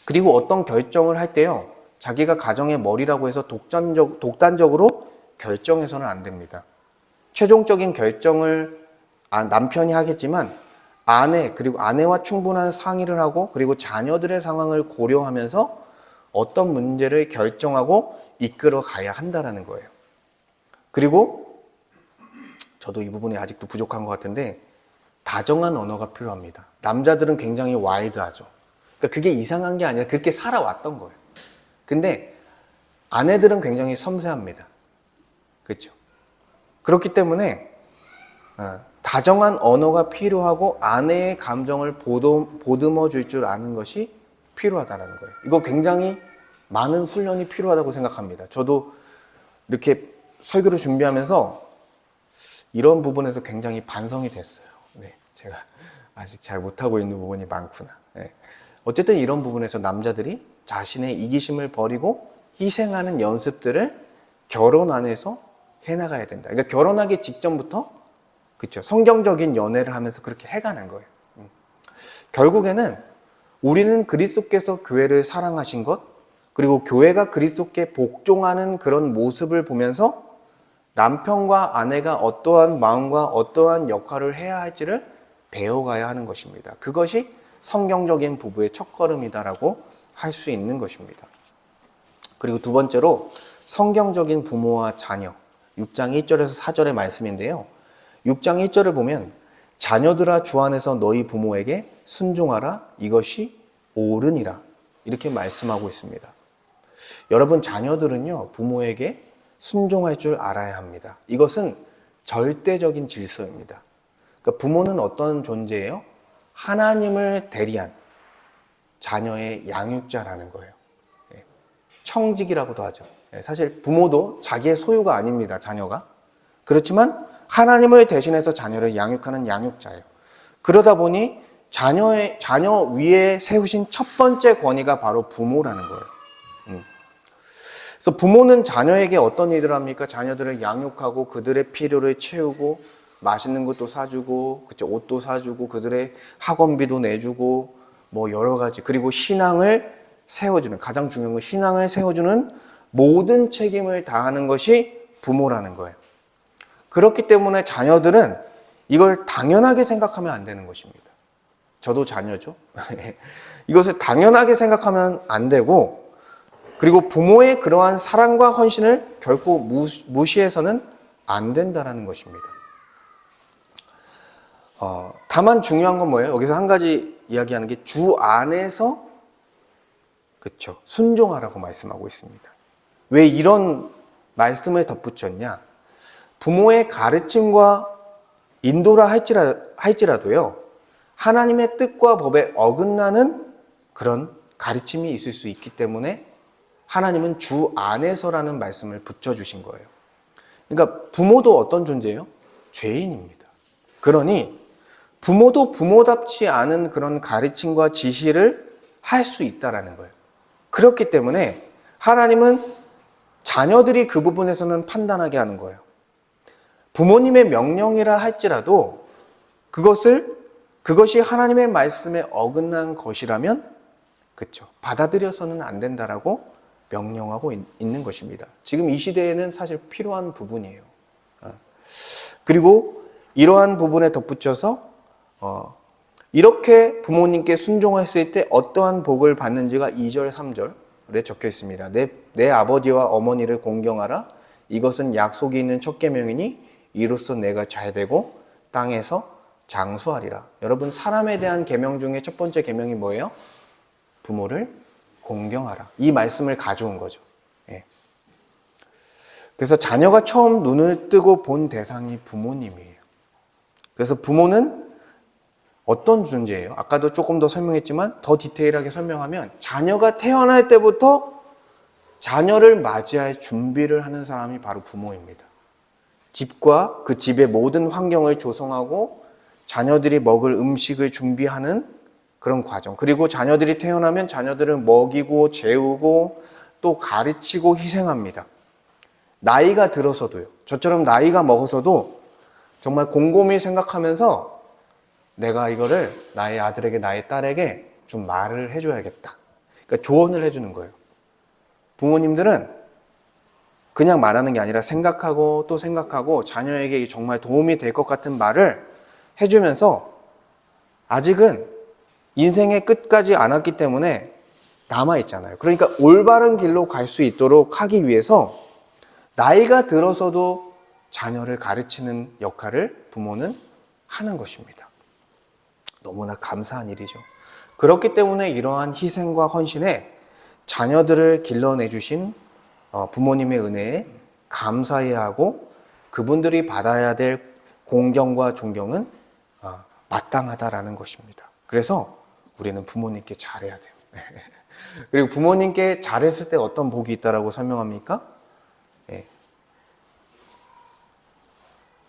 그리고 어떤 결정을 할 때요, 자기가 가정의 머리라고 해서 독단적으로 결정해서는 안 됩니다. 최종적인 결정을 남편이 하겠지만 그리고 아내와 충분한 상의를 하고, 그리고 자녀들의 상황을 고려하면서 어떤 문제를 결정하고 이끌어 가야 한다는 거예요. 그리고 저도 이 부분이 아직도 부족한 것 같은데, 다정한 언어가 필요합니다. 남자들은 굉장히 와일드하죠. 그러니까 그게 이상한 게 아니라 그렇게 살아왔던 거예요. 근데 아내들은 굉장히 섬세합니다. 그렇죠? 그렇기 때문에 다정한 언어가 필요하고 아내의 감정을 보듬어 줄 줄 아는 것이 필요하다는 거예요. 이거 굉장히 많은 훈련이 필요하다고 생각합니다. 저도 이렇게 설교를 준비하면서 이런 부분에서 굉장히 반성이 됐어요. 제가 아직 잘 못하고 있는 부분이 많구나. 어쨌든 이런 부분에서 남자들이 자신의 이기심을 버리고 희생하는 연습들을 결혼 안에서 해나가야 된다. 그러니까 결혼하기 직전부터, 그렇죠, 성경적인 연애를 하면서 그렇게 해가는 거예요. 결국에는 우리는 그리스도께서 교회를 사랑하신 것, 그리고 교회가 그리스도께 복종하는 그런 모습을 보면서 남편과 아내가 어떠한 마음과 어떠한 역할을 해야 할지를 배워가야 하는 것입니다. 그것이 성경적인 부부의 첫걸음이다라고 할 수 있는 것입니다. 그리고 두 번째로 성경적인 부모와 자녀, 6장 1절에서 4절의 말씀인데요. 6장 1절을 보면 자녀들아 주 안에서 너희 부모에게 순종하라, 이것이 옳으니라. 이렇게 말씀하고 있습니다. 여러분, 자녀들은요, 부모에게 순종할 줄 알아야 합니다. 이것은 절대적인 질서입니다. 그러니까 부모는 어떤 존재예요? 하나님을 대리한 자녀의 양육자라는 거예요. 청직이라고도 하죠. 사실 부모도 자기의 소유가 아닙니다, 자녀가. 그렇지만 하나님을 대신해서 자녀를 양육하는 양육자예요. 그러다 보니 자녀 위에 세우신 첫 번째 권위가 바로 부모라는 거예요. 그래서 부모는 자녀에게 어떤 일을 합니까? 자녀들을 양육하고 그들의 필요를 채우고 맛있는 것도 사주고, 그쵸, 옷도 사주고, 그들의 학원비도 내주고, 뭐 여러 가지, 그리고 신앙을 세워주는, 가장 중요한 건 신앙을 세워주는 모든 책임을 다하는 것이 부모라는 거예요. 그렇기 때문에 자녀들은 이걸 당연하게 생각하면 안 되는 것입니다. 저도 자녀죠. 이것을 당연하게 생각하면 안 되고, 그리고 부모의 그러한 사랑과 헌신을 결코 무시해서는 안 된다는 것입니다. 다만 중요한 건 뭐예요? 여기서 한 가지 이야기하는 게 주 안에서, 그쵸, 순종하라고 말씀하고 있습니다. 왜 이런 말씀을 덧붙였냐? 부모의 가르침과 인도라 할지라도요, 하나님의 뜻과 법에 어긋나는 그런 가르침이 있을 수 있기 때문에 하나님은 주 안에서라는 말씀을 붙여주신 거예요. 그러니까 부모도 어떤 존재예요? 죄인입니다. 그러니 부모도 부모답지 않은 그런 가르침과 지시를 할 수 있다라는 거예요. 그렇기 때문에 하나님은 자녀들이 그 부분에서는 판단하게 하는 거예요. 부모님의 명령이라 할지라도 그것이 하나님의 말씀에 어긋난 것이라면, 그렇죠, 받아들여서는 안 된다라고 명령하고 있는 것입니다. 지금 이 시대에는 사실 필요한 부분이에요. 그리고 이러한 부분에 덧붙여서 이렇게 부모님께 순종했을 때 어떠한 복을 받는지가 2절, 3절에 적혀 있습니다. 내 아버지와 어머니를 공경하라. 이것은 약속이 있는 첫 계명이니 이로써 내가 잘되고 땅에서 장수하리라. 여러분, 사람에 대한 계명 중에 첫 번째 계명이 뭐예요? 부모를 공경하라. 이 말씀을 가져온 거죠. 예. 그래서 자녀가 처음 눈을 뜨고 본 대상이 부모님이에요. 그래서 부모는 어떤 존재예요? 아까도 조금 더 설명했지만 더 디테일하게 설명하면 자녀가 태어날 때부터 자녀를 맞이할 준비를 하는 사람이 바로 부모입니다. 집과 그 집의 모든 환경을 조성하고 자녀들이 먹을 음식을 준비하는 그런 과정, 그리고 자녀들이 태어나면 자녀들을 먹이고 재우고 또 가르치고 희생합니다. 나이가 들어서도요. 저처럼 나이가 먹어서도 정말 곰곰이 생각하면서 내가 이거를 나의 아들에게, 나의 딸에게 좀 말을 해줘야겠다. 그러니까 조언을 해주는 거예요. 부모님들은 그냥 말하는 게 아니라 생각하고 또 생각하고 자녀에게 정말 도움이 될 것 같은 말을 해주면서 아직은 인생의 끝까지 안 왔기 때문에 남아있잖아요. 그러니까 올바른 길로 갈 수 있도록 하기 위해서 나이가 들어서도 자녀를 가르치는 역할을 부모는 하는 것입니다. 너무나 감사한 일이죠. 그렇기 때문에 이러한 희생과 헌신에 자녀들을 길러내주신 부모님의 은혜에 감사해야 하고 그분들이 받아야 될 공경과 존경은 마땅하다라는 것입니다. 그래서 우리는 부모님께 잘해야 돼요. 그리고 부모님께 잘했을 때 어떤 복이 있다라고 설명합니까? 네.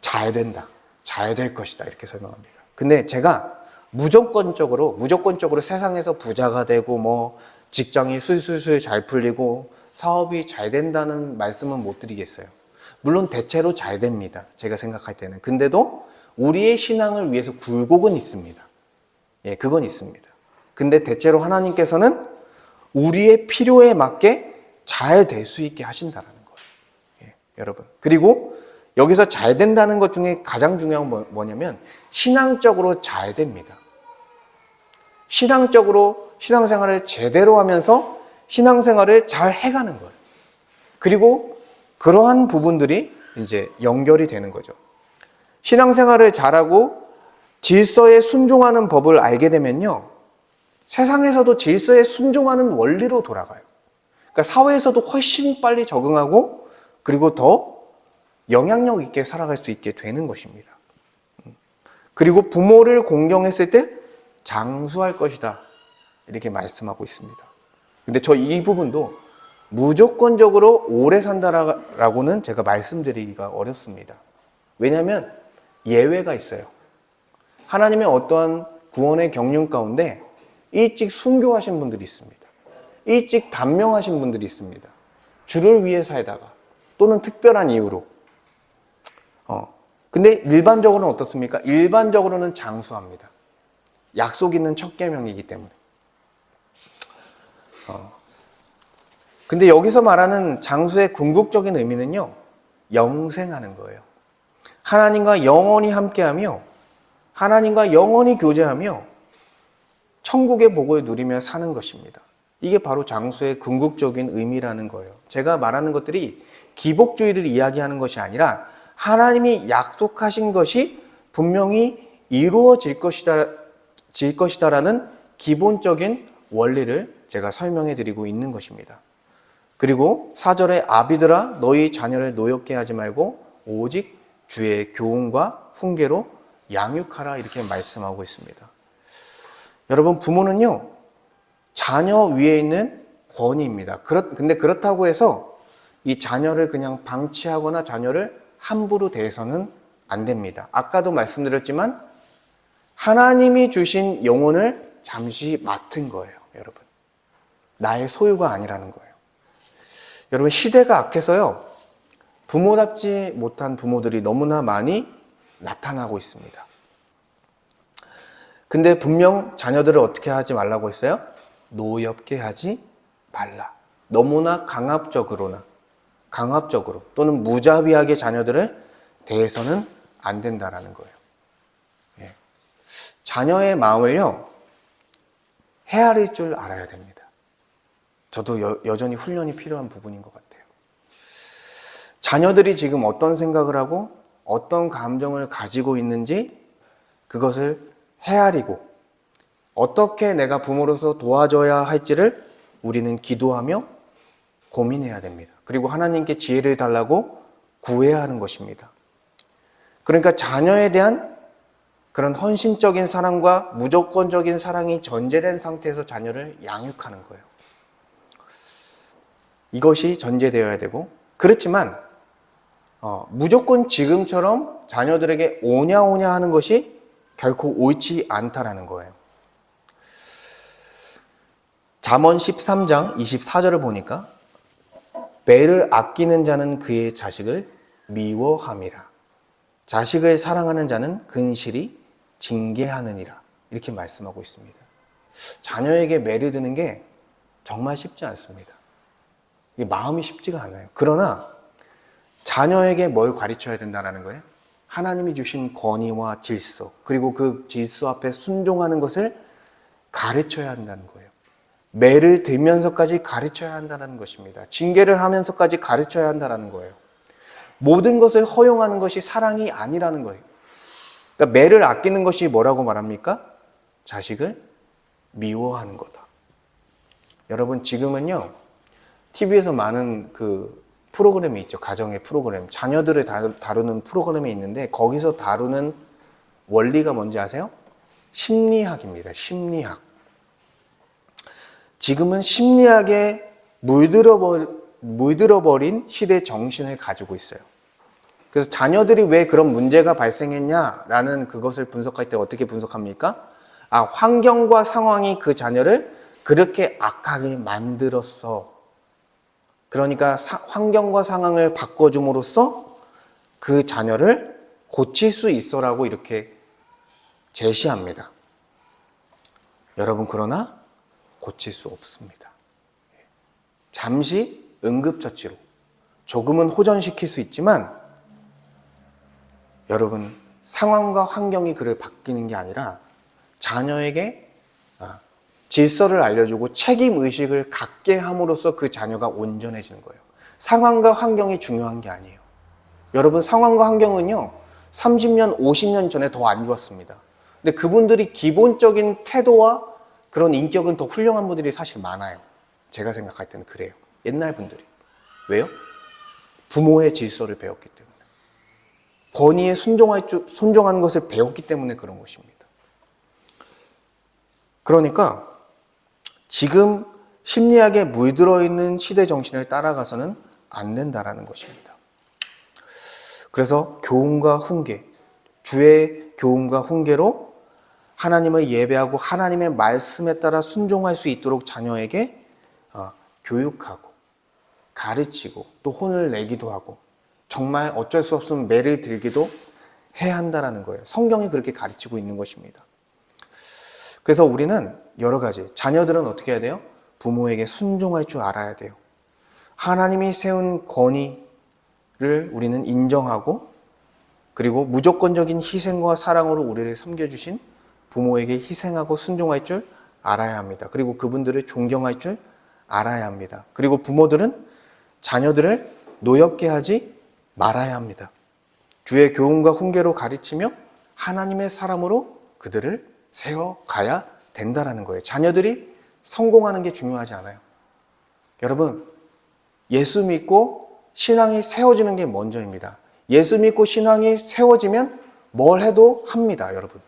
잘 된다, 잘 될 것이다, 이렇게 설명합니다. 근데 제가 무조건적으로 세상에서 부자가 되고 뭐 직장이 술술술 잘 풀리고 사업이 잘 된다는 말씀은 못 드리겠어요. 물론 대체로 잘 됩니다, 제가 생각할 때는. 근데도 우리의 신앙을 위해서 굴곡은 있습니다. 예, 그건 있습니다. 근데 대체로 하나님께서는 우리의 필요에 맞게 잘 될 수 있게 하신다는 거예요. 예, 여러분. 그리고 여기서 잘 된다는 것 중에 가장 중요한 건 뭐냐면 신앙적으로 잘 됩니다. 신앙적으로 신앙생활을 제대로 하면서 신앙생활을 잘 해가는 거예요. 그리고 그러한 부분들이 이제 연결이 되는 거죠. 신앙생활을 잘하고 질서에 순종하는 법을 알게 되면요, 세상에서도 질서에 순종하는 원리로 돌아가요. 그러니까 사회에서도 훨씬 빨리 적응하고 그리고 더 영향력 있게 살아갈 수 있게 되는 것입니다. 그리고 부모를 공경했을 때 장수할 것이다. 이렇게 말씀하고 있습니다. 근데 저 이 부분도 무조건적으로 오래 산다라고는 제가 말씀드리기가 어렵습니다. 왜냐하면 예외가 있어요. 하나님의 어떠한 구원의 경륜 가운데 일찍 순교하신 분들이 있습니다. 일찍 단명하신 분들이 있습니다. 주를 위해 살다가 또는 특별한 이유로. 근데 일반적으로는 어떻습니까? 일반적으로는 장수합니다. 약속 있는 첫 계명이기 때문에. 근데 여기서 말하는 장수의 궁극적인 의미는요, 영생하는 거예요. 하나님과 영원히 함께하며 하나님과 영원히 교제하며 천국의 복을 누리며 사는 것입니다. 이게 바로 장수의 궁극적인 의미라는 거예요. 제가 말하는 것들이 기복주의를 이야기하는 것이 아니라 하나님이 약속하신 것이 분명히 이루어질 것이다라는 기본적인 원리를 제가 설명해 드리고 있는 것입니다. 그리고 4절에 아비들아 너희 자녀를 노엽게 하지 말고 오직 주의 교훈과 훈계로 양육하라 이렇게 말씀하고 있습니다. 여러분 부모는요 자녀 위에 있는 권위입니다. 근데 그렇다고 해서 이 자녀를 그냥 방치하거나 자녀를 함부로 대해서는 안 됩니다. 아까도 말씀드렸지만 하나님이 주신 영혼을 잠시 맡은 거예요. 여러분 나의 소유가 아니라는 거예요. 여러분 시대가 악해서요 부모답지 못한 부모들이 너무나 많이 나타나고 있습니다. 근데 분명 자녀들을 어떻게 하지 말라고 했어요? 노엽게 하지 말라. 너무나 강압적으로 또는 무자비하게 자녀들을 대해서는 안 된다라는 거예요. 예. 자녀의 마음을요 헤아릴 줄 알아야 됩니다. 저도 여전히 훈련이 필요한 부분인 것 같아요. 자녀들이 지금 어떤 생각을 하고 어떤 감정을 가지고 있는지 그것을 헤아리고 어떻게 내가 부모로서 도와줘야 할지를 우리는 기도하며 고민해야 됩니다. 그리고 하나님께 지혜를 달라고 구해야 하는 것입니다. 그러니까 자녀에 대한 그런 헌신적인 사랑과 무조건적인 사랑이 전제된 상태에서 자녀를 양육하는 거예요. 이것이 전제되어야 되고 그렇지만 무조건 지금처럼 자녀들에게 오냐오냐 하는 것이 결코 옳지 않다라는 거예요. 잠언 13장 24절을 보니까 매를 아끼는 자는 그의 자식을 미워함이라. 자식을 사랑하는 자는 근실히 징계하느니라. 이렇게 말씀하고 있습니다. 자녀에게 매를 드는 게 정말 쉽지 않습니다. 이게 마음이 쉽지가 않아요. 그러나 자녀에게 뭘 가르쳐야 된다는 거예요? 하나님이 주신 권위와 질서, 그리고 그 질서 앞에 순종하는 것을 가르쳐야 한다는 거예요. 매를 들면서까지 가르쳐야 한다는 것입니다. 징계를 하면서까지 가르쳐야 한다는 거예요. 모든 것을 허용하는 것이 사랑이 아니라는 거예요. 그러니까 매를 아끼는 것이 뭐라고 말합니까? 자식을 미워하는 거다. 여러분 지금은요 TV에서 많은 그 프로그램이 있죠. 가정의 프로그램, 자녀들을 다루는 프로그램이 있는데 거기서 다루는 원리가 뭔지 아세요? 심리학입니다. 심리학. 지금은 심리학에 물들어버린 시대 정신을 가지고 있어요. 그래서 자녀들이 왜 그런 문제가 발생했냐라는 그것을 분석할 때 어떻게 분석합니까? 환경과 상황이 그 자녀를 그렇게 악하게 만들었어. 그러니까 환경과 상황을 바꿔줌으로써 그 자녀를 고칠 수 있어라고 이렇게 제시합니다. 여러분 그러나 고칠 수 없습니다. 잠시 응급처치로 조금은 호전시킬 수 있지만 여러분 상황과 환경이 그를 바뀌는 게 아니라 자녀에게 질서를 알려주고 책임의식을 갖게 함으로써 그 자녀가 온전해지는 거예요. 상황과 환경이 중요한 게 아니에요. 여러분 상황과 환경은요 30년, 50년 전에 더 안 좋았습니다. 근데 그분들이 기본적인 태도와 그런 인격은 더 훌륭한 분들이 사실 많아요. 제가 생각할 때는 그래요. 옛날 분들이. 왜요? 부모의 질서를 배웠기 때문에. 권위에 순종하는 것을 배웠기 때문에 그런 것입니다. 그러니까 지금 심리학에 물들어 있는 시대 정신을 따라가서는 안 된다라는 것입니다. 그래서 교훈과 훈계, 주의 교훈과 훈계로 하나님을 예배하고 하나님의 말씀에 따라 순종할 수 있도록 자녀에게 교육하고 가르치고 또 혼을 내기도 하고 정말 어쩔 수 없으면 매를 들기도 해야 한다는 거예요. 성경이 그렇게 가르치고 있는 것입니다. 그래서 우리는 여러 가지, 자녀들은 어떻게 해야 돼요? 부모에게 순종할 줄 알아야 돼요. 하나님이 세운 권위를 우리는 인정하고 그리고 무조건적인 희생과 사랑으로 우리를 섬겨주신 부모에게 희생하고 순종할 줄 알아야 합니다. 그리고 그분들을 존경할 줄 알아야 합니다. 그리고 부모들은 자녀들을 노엽게 하지 말아야 합니다. 주의 교훈과 훈계로 가르치며 하나님의 사람으로 그들을 세워가야 된다라는 거예요. 자녀들이 성공하는 게 중요하지 않아요. 여러분, 예수 믿고 신앙이 세워지는 게 먼저입니다. 예수 믿고 신앙이 세워지면 뭘 해도 합니다, 여러분.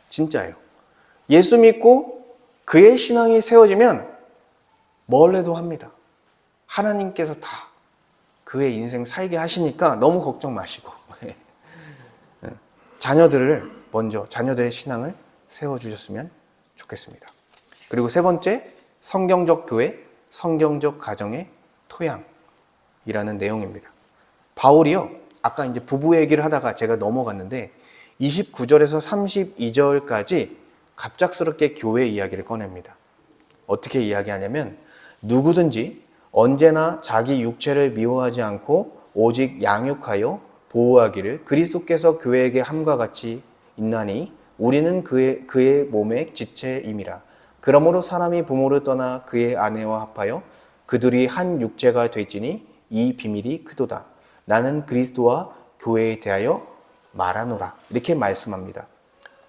진짜예요. 예수 믿고 그의 신앙이 세워지면 뭘 해도 합니다. 하나님께서 다 그의 인생 살게 하시니까 너무 걱정 마시고 자녀들을 먼저 자녀들의 신앙을 세워주셨으면 좋겠습니다. 그리고 세 번째, 성경적 교회, 성경적 가정의 토양이라는 내용입니다. 바울이요, 아까 이제 부부 얘기를 하다가 제가 넘어갔는데 29절에서 32절까지 갑작스럽게 교회 이야기를 꺼냅니다. 어떻게 이야기하냐면 누구든지 언제나 자기 육체를 미워하지 않고 오직 양육하여 보호하기를 그리스도께서 교회에게 함과 같이 있나니 우리는 그의 몸의 지체임이라. 그러므로 사람이 부모를 떠나 그의 아내와 합하여 그들이 한 육체가 될지니 이 비밀이 크도다. 나는 그리스도와 교회에 대하여 말하노라. 이렇게 말씀합니다.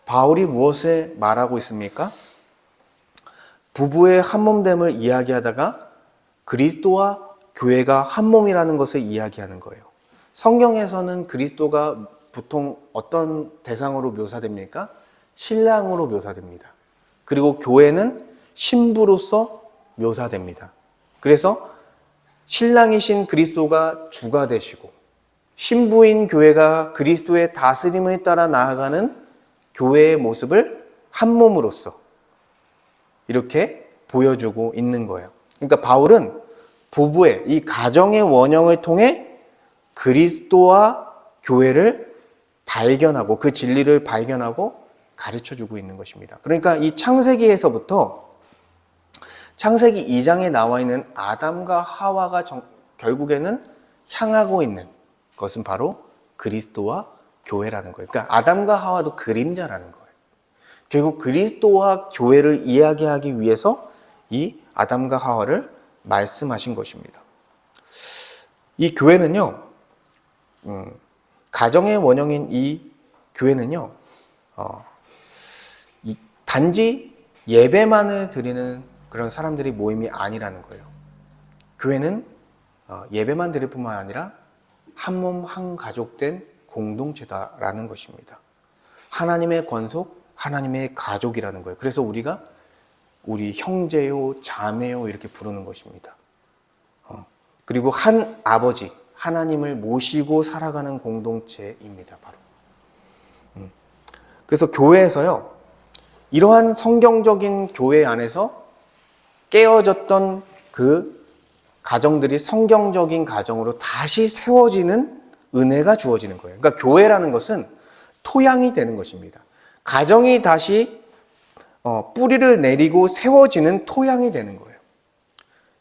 바울이 무엇을 말하고 있습니까? 부부의 한몸됨을 이야기하다가 그리스도와 교회가 한몸이라는 것을 이야기하는 거예요. 성경에서는 그리스도가 보통 어떤 대상으로 묘사됩니까? 신랑으로 묘사됩니다. 그리고 교회는 신부로서 묘사됩니다. 그래서 신랑이신 그리스도가 주가 되시고 신부인 교회가 그리스도의 다스림을 따라 나아가는 교회의 모습을 한 몸으로서 이렇게 보여주고 있는 거예요. 그러니까 바울은 부부의 이 가정의 원형을 통해 그리스도와 교회를 발견하고 그 진리를 발견하고 가르쳐주고 있는 것입니다. 그러니까 이 창세기에서부터 창세기 2장에 나와 있는 아담과 하와가 결국에는 향하고 있는 것은 바로 그리스도와 교회라는 거예요. 그러니까 아담과 하와도 그림자라는 거예요. 결국 그리스도와 교회를 이야기하기 위해서 이 아담과 하와를 말씀하신 것입니다. 이 교회는요, 가정의 원형인 이 교회는요, 단지 예배만을 드리는 그런 사람들이 모임이 아니라는 거예요. 교회는 예배만 드릴 뿐만 아니라 한 몸 한 가족된 공동체다라는 것입니다. 하나님의 권속, 하나님의 가족이라는 거예요. 그래서 우리가 우리 형제요, 자매요 이렇게 부르는 것입니다. 그리고 한 아버지, 하나님을 모시고 살아가는 공동체입니다. 바로. 그래서 교회에서요, 이러한 성경적인 교회 안에서 깨어졌던 그 가정들이 성경적인 가정으로 다시 세워지는 은혜가 주어지는 거예요. 그러니까 교회라는 것은 토양이 되는 것입니다. 가정이 다시 뿌리를 내리고 세워지는 토양이 되는 거예요.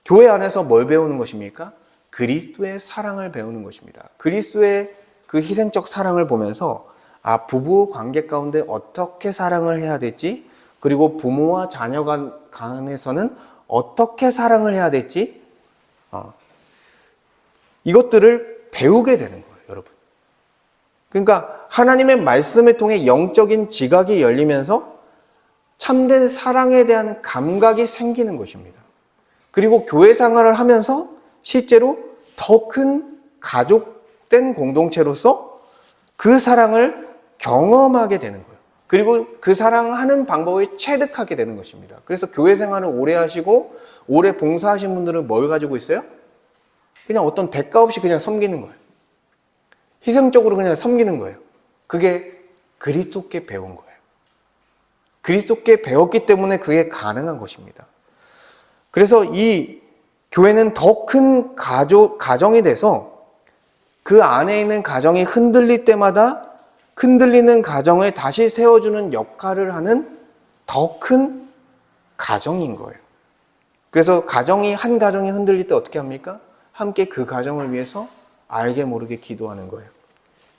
교회 안에서 뭘 배우는 것입니까? 그리스도의 사랑을 배우는 것입니다. 그리스도의 그 희생적 사랑을 보면서 부부 관계 가운데 어떻게 사랑을 해야 될지, 그리고 부모와 자녀 간에서는 어떻게 사랑을 해야 될지, 이것들을 배우게 되는 거예요, 여러분. 그러니까 하나님의 말씀을 통해 영적인 지각이 열리면서 참된 사랑에 대한 감각이 생기는 것입니다. 그리고 교회 생활을 하면서 실제로 더 큰 가족된 공동체로서 그 사랑을 경험하게 되는 거예요. 그리고 그 사랑하는 방법을 체득하게 되는 것입니다. 그래서 교회 생활을 오래 하시고 오래 봉사하신 분들은 뭘 가지고 있어요? 그냥 어떤 대가 없이 그냥 섬기는 거예요. 희생적으로 그냥 섬기는 거예요. 그게 그리스도께 배운 거예요. 그리스도께 배웠기 때문에 그게 가능한 것입니다. 그래서 이 교회는 더 큰 가정이 돼서 그 안에 있는 가정이 흔들릴 때마다 흔들리는 가정을 다시 세워주는 역할을 하는 더 큰 가정인 거예요. 그래서 한 가정이 흔들릴 때 어떻게 합니까? 함께 그 가정을 위해서 알게 모르게 기도하는 거예요.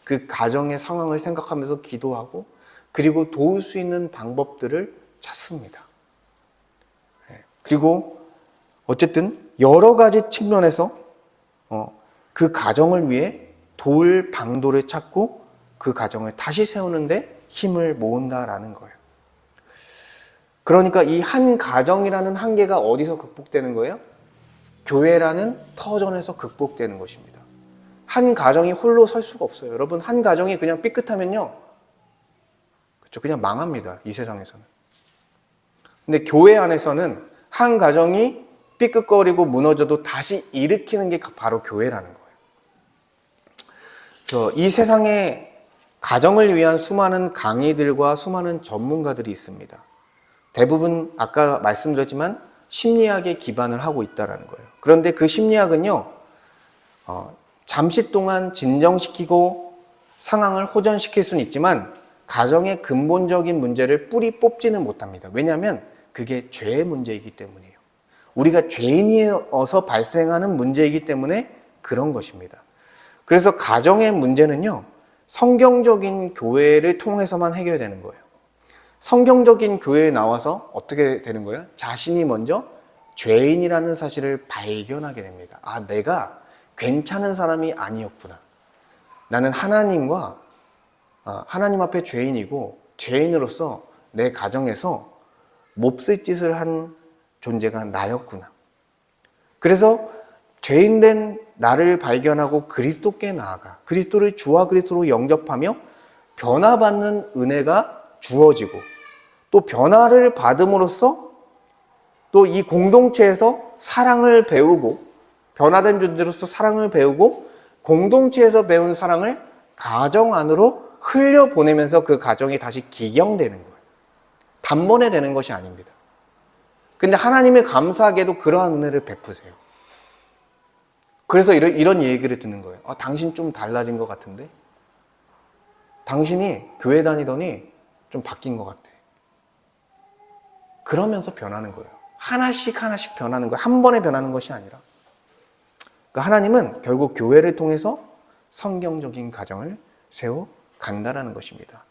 그 가정의 상황을 생각하면서 기도하고 그리고 도울 수 있는 방법들을 찾습니다. 그리고 어쨌든 여러 가지 측면에서 그 가정을 위해 도울 방도를 찾고 그 가정을 다시 세우는데 힘을 모은다라는 거예요. 그러니까 이 한 가정이라는 한계가 어디서 극복되는 거예요? 교회라는 터전에서 극복되는 것입니다. 한 가정이 홀로 설 수가 없어요. 여러분, 한 가정이 그냥 삐끗하면요, 그렇죠, 그냥 망합니다. 이 세상에서는. 근데 교회 안에서는 한 가정이 삐끗거리고 무너져도 다시 일으키는 게 바로 교회라는 거예요. 이 세상에 가정을 위한 수많은 강의들과 수많은 전문가들이 있습니다. 대부분 아까 말씀드렸지만 심리학에 기반을 하고 있다는 거예요. 그런데 그 심리학은요, 잠시 동안 진정시키고 상황을 호전시킬 수는 있지만 가정의 근본적인 문제를 뿌리 뽑지는 못합니다. 왜냐하면 그게 죄의 문제이기 때문이에요. 우리가 죄인이어서 발생하는 문제이기 때문에 그런 것입니다. 그래서 가정의 문제는요, 성경적인 교회를 통해서만 해결되는 거예요. 성경적인 교회에 나와서 어떻게 되는 거예요? 자신이 먼저 죄인이라는 사실을 발견하게 됩니다. 아, 내가 괜찮은 사람이 아니었구나. 나는 하나님 앞에 죄인이고 죄인으로서 내 가정에서 몹쓸 짓을 한 존재가 나였구나. 그래서 죄인된 나를 발견하고 그리스도께 나아가 그리스도를 주와 그리스도로 영접하며 변화받는 은혜가 주어지고 또 변화를 받음으로써 또 이 공동체에서 사랑을 배우고 변화된 존재로서 사랑을 배우고 공동체에서 배운 사랑을 가정 안으로 흘려보내면서 그 가정이 다시 기경되는 거예요. 단번에 되는 것이 아닙니다. 근데 하나님이 감사하게도 그러한 은혜를 베푸세요. 그래서 이런 얘기를 듣는 거예요. 아, 당신 좀 달라진 것 같은데? 당신이 교회 다니더니 좀 바뀐 것 같아. 그러면서 변하는 거예요. 하나씩 변하는 거예요. 한 번에 변하는 것이 아니라. 그러니까 하나님은 결국 교회를 통해서 성경적인 가정을 세워 간다라는 것입니다.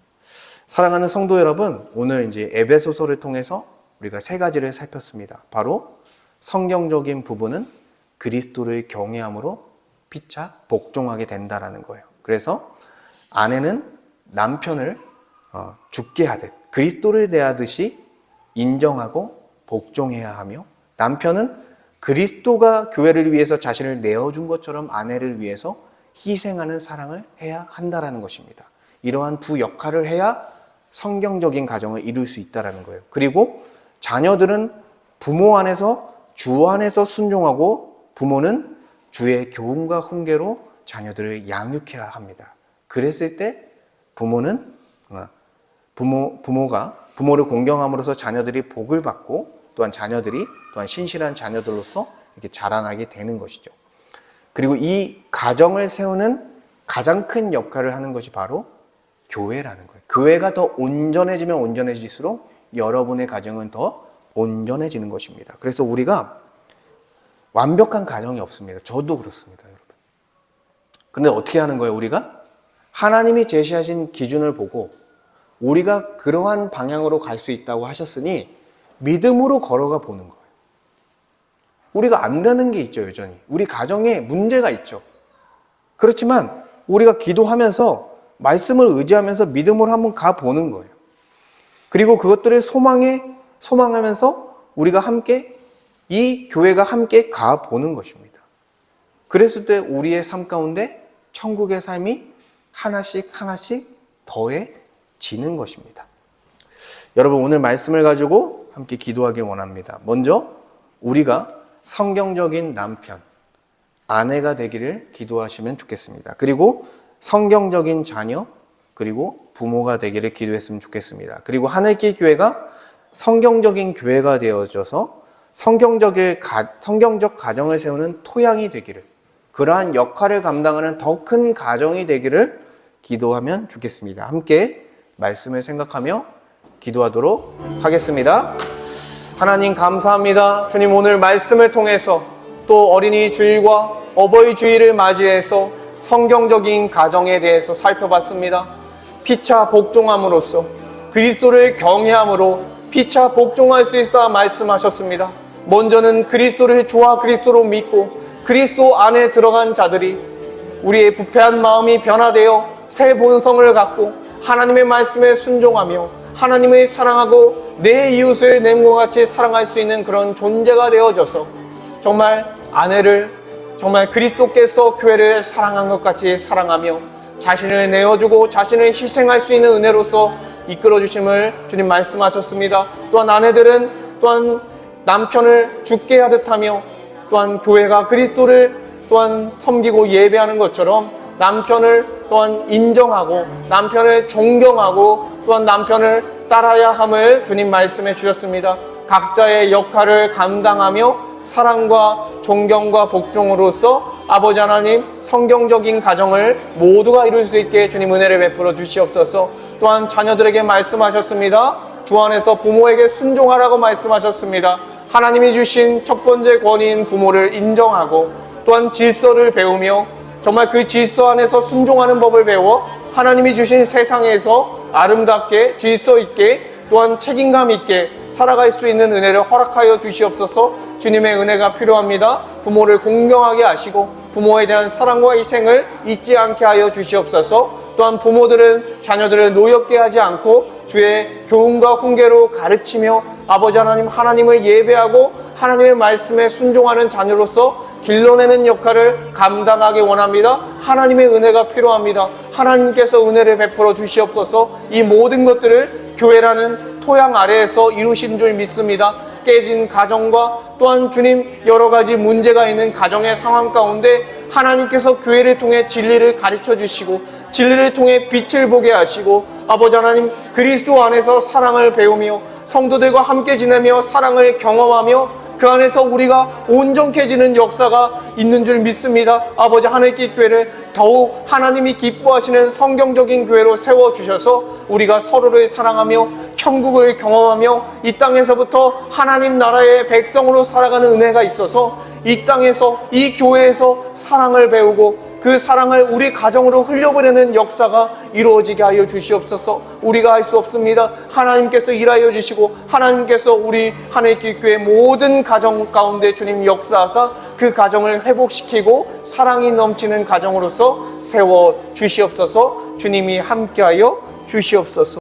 사랑하는 성도 여러분, 오늘 이제 에베소서를 통해서 우리가 세 가지를 살폈습니다. 바로 성경적인 부분은 그리스도를 경외함으로 피차 복종하게 된다라는 거예요. 그래서 아내는 남편을 죽게 하듯 그리스도를 대하듯이 인정하고 복종해야 하며 남편은 그리스도가 교회를 위해서 자신을 내어준 것처럼 아내를 위해서 희생하는 사랑을 해야 한다라는 것입니다. 이러한 두 역할을 해야 성경적인 가정을 이룰 수 있다라는 거예요. 그리고 자녀들은 부모 안에서 주 안에서 순종하고 부모는 주의 교훈과 훈계로 자녀들을 양육해야 합니다. 그랬을 때 부모는 부모를 공경함으로써 자녀들이 복을 받고 또한 자녀들이 또한 신실한 자녀들로서 이렇게 자라나게 되는 것이죠. 그리고 이 가정을 세우는 가장 큰 역할을 하는 것이 바로 교회라는 거예요. 교회가 더 온전해지면 온전해질수록 여러분의 가정은 더 온전해지는 것입니다. 그래서 우리가 완벽한 가정이 없습니다. 저도 그렇습니다, 여러분. 근데 어떻게 하는 거예요, 우리가? 하나님이 제시하신 기준을 보고 우리가 그러한 방향으로 갈 수 있다고 하셨으니 믿음으로 걸어가 보는 거예요. 우리가 안 되는 게 있죠, 여전히. 우리 가정에 문제가 있죠. 그렇지만 우리가 기도하면서 말씀을 의지하면서 믿음으로 한번 가보는 거예요. 그리고 그것들을 소망하면서 우리가 함께, 이 교회가 함께 가보는 것입니다. 그랬을 때 우리의 삶 가운데 천국의 삶이 하나씩 더해지는 것입니다. 여러분, 오늘 말씀을 가지고 함께 기도하길 원합니다. 먼저 우리가 성경적인 남편, 아내가 되기를 기도하시면 좋겠습니다. 그리고 성경적인 자녀, 그리고 부모가 되기를 기도했으면 좋겠습니다. 그리고 하늘길 교회가 성경적인 교회가 되어져서 성경적 가정을 세우는 토양이 되기를, 그러한 역할을 감당하는 더 큰 가정이 되기를 기도하면 좋겠습니다. 함께 말씀을 생각하며 기도하도록 하겠습니다. 하나님 감사합니다. 주님, 오늘 말씀을 통해서 또 어린이 주일과 어버이 주일을 맞이해서 성경적인 가정에 대해서 살펴봤습니다. 피차 복종함으로써, 그리스도를 경외함으로 피차 복종할 수 있다 말씀하셨습니다. 먼저는 그리스도를 주와 그리스도로 믿고 그리스도 안에 들어간 자들이 우리의 부패한 마음이 변화되어 새 본성을 갖고 하나님의 말씀에 순종하며 하나님을 사랑하고 내 이웃을 내 몸과 같이 사랑할 수 있는 그런 존재가 되어져서 정말 아내를 정말 그리스도께서 교회를 사랑한 것 같이 사랑하며 자신을 내어주고 자신을 희생할 수 있는 은혜로서 이끌어 주심을 주님 말씀하셨습니다. 또한 아내들은 또한 남편을 죽게 하듯 하며 또한 교회가 그리스도를 또한 섬기고 예배하는 것처럼 남편을 또한 인정하고 남편을 존경하고 또한 남편을 따라야 함을 주님 말씀해 주셨습니다. 각자의 역할을 감당하며 사랑과 존경과 복종으로서 아버지 하나님 성경적인 가정을 모두가 이룰 수 있게 주님 은혜를 베풀어 주시옵소서. 또한 자녀들에게 말씀하셨습니다. 주 안에서 부모에게 순종하라고 말씀하셨습니다. 하나님이 주신 첫 번째 권위인 부모를 인정하고 또한 질서를 배우며 정말 그 질서 안에서 순종하는 법을 배워 하나님이 주신 세상에서 아름답게 질서 있게 또한 책임감 있게 살아갈 수 있는 은혜를 허락하여 주시옵소서. 주님의 은혜가 필요합니다. 부모를 공경하게 하시고 부모에 대한 사랑과 희생을 잊지 않게 하여 주시옵소서. 또한 부모들은 자녀들을 노엽게 하지 않고 주의 교훈과 훈계로 가르치며 아버지 하나님 하나님을 예배하고 하나님의 말씀에 순종하는 자녀로서 길러내는 역할을 감당하기 원합니다. 하나님의 은혜가 필요합니다. 하나님께서 은혜를 베풀어 주시옵소서. 이 모든 것들을 교회라는 토양 아래에서 이루신 줄 믿습니다. 깨진 가정과 또한 주님 여러 가지 문제가 있는 가정의 상황 가운데 하나님께서 교회를 통해 진리를 가르쳐 주시고 진리를 통해 빛을 보게 하시고 아버지 하나님 그리스도 안에서 사랑을 배우며 성도들과 함께 지내며 사랑을 경험하며 그 안에서 우리가 온전해지는 역사가 있는 줄 믿습니다. 아버지 하늘길 교회를 더욱 하나님이 기뻐하시는 성경적인 교회로 세워주셔서 우리가 서로를 사랑하며 천국을 경험하며 이 땅에서부터 하나님 나라의 백성으로 살아가는 은혜가 있어서 이 땅에서 이 교회에서 사랑을 배우고 그 사랑을 우리 가정으로 흘려보내는 역사가 이루어지게 하여 주시옵소서. 우리가 할 수 없습니다. 하나님께서 일하여 주시고 하나님께서 우리 하늘길 교회 모든 가정 가운데 주님 역사하사 그 가정을 회복시키고 사랑이 넘치는 가정으로서 세워 주시옵소서. 주님이 함께하여 주시옵소서.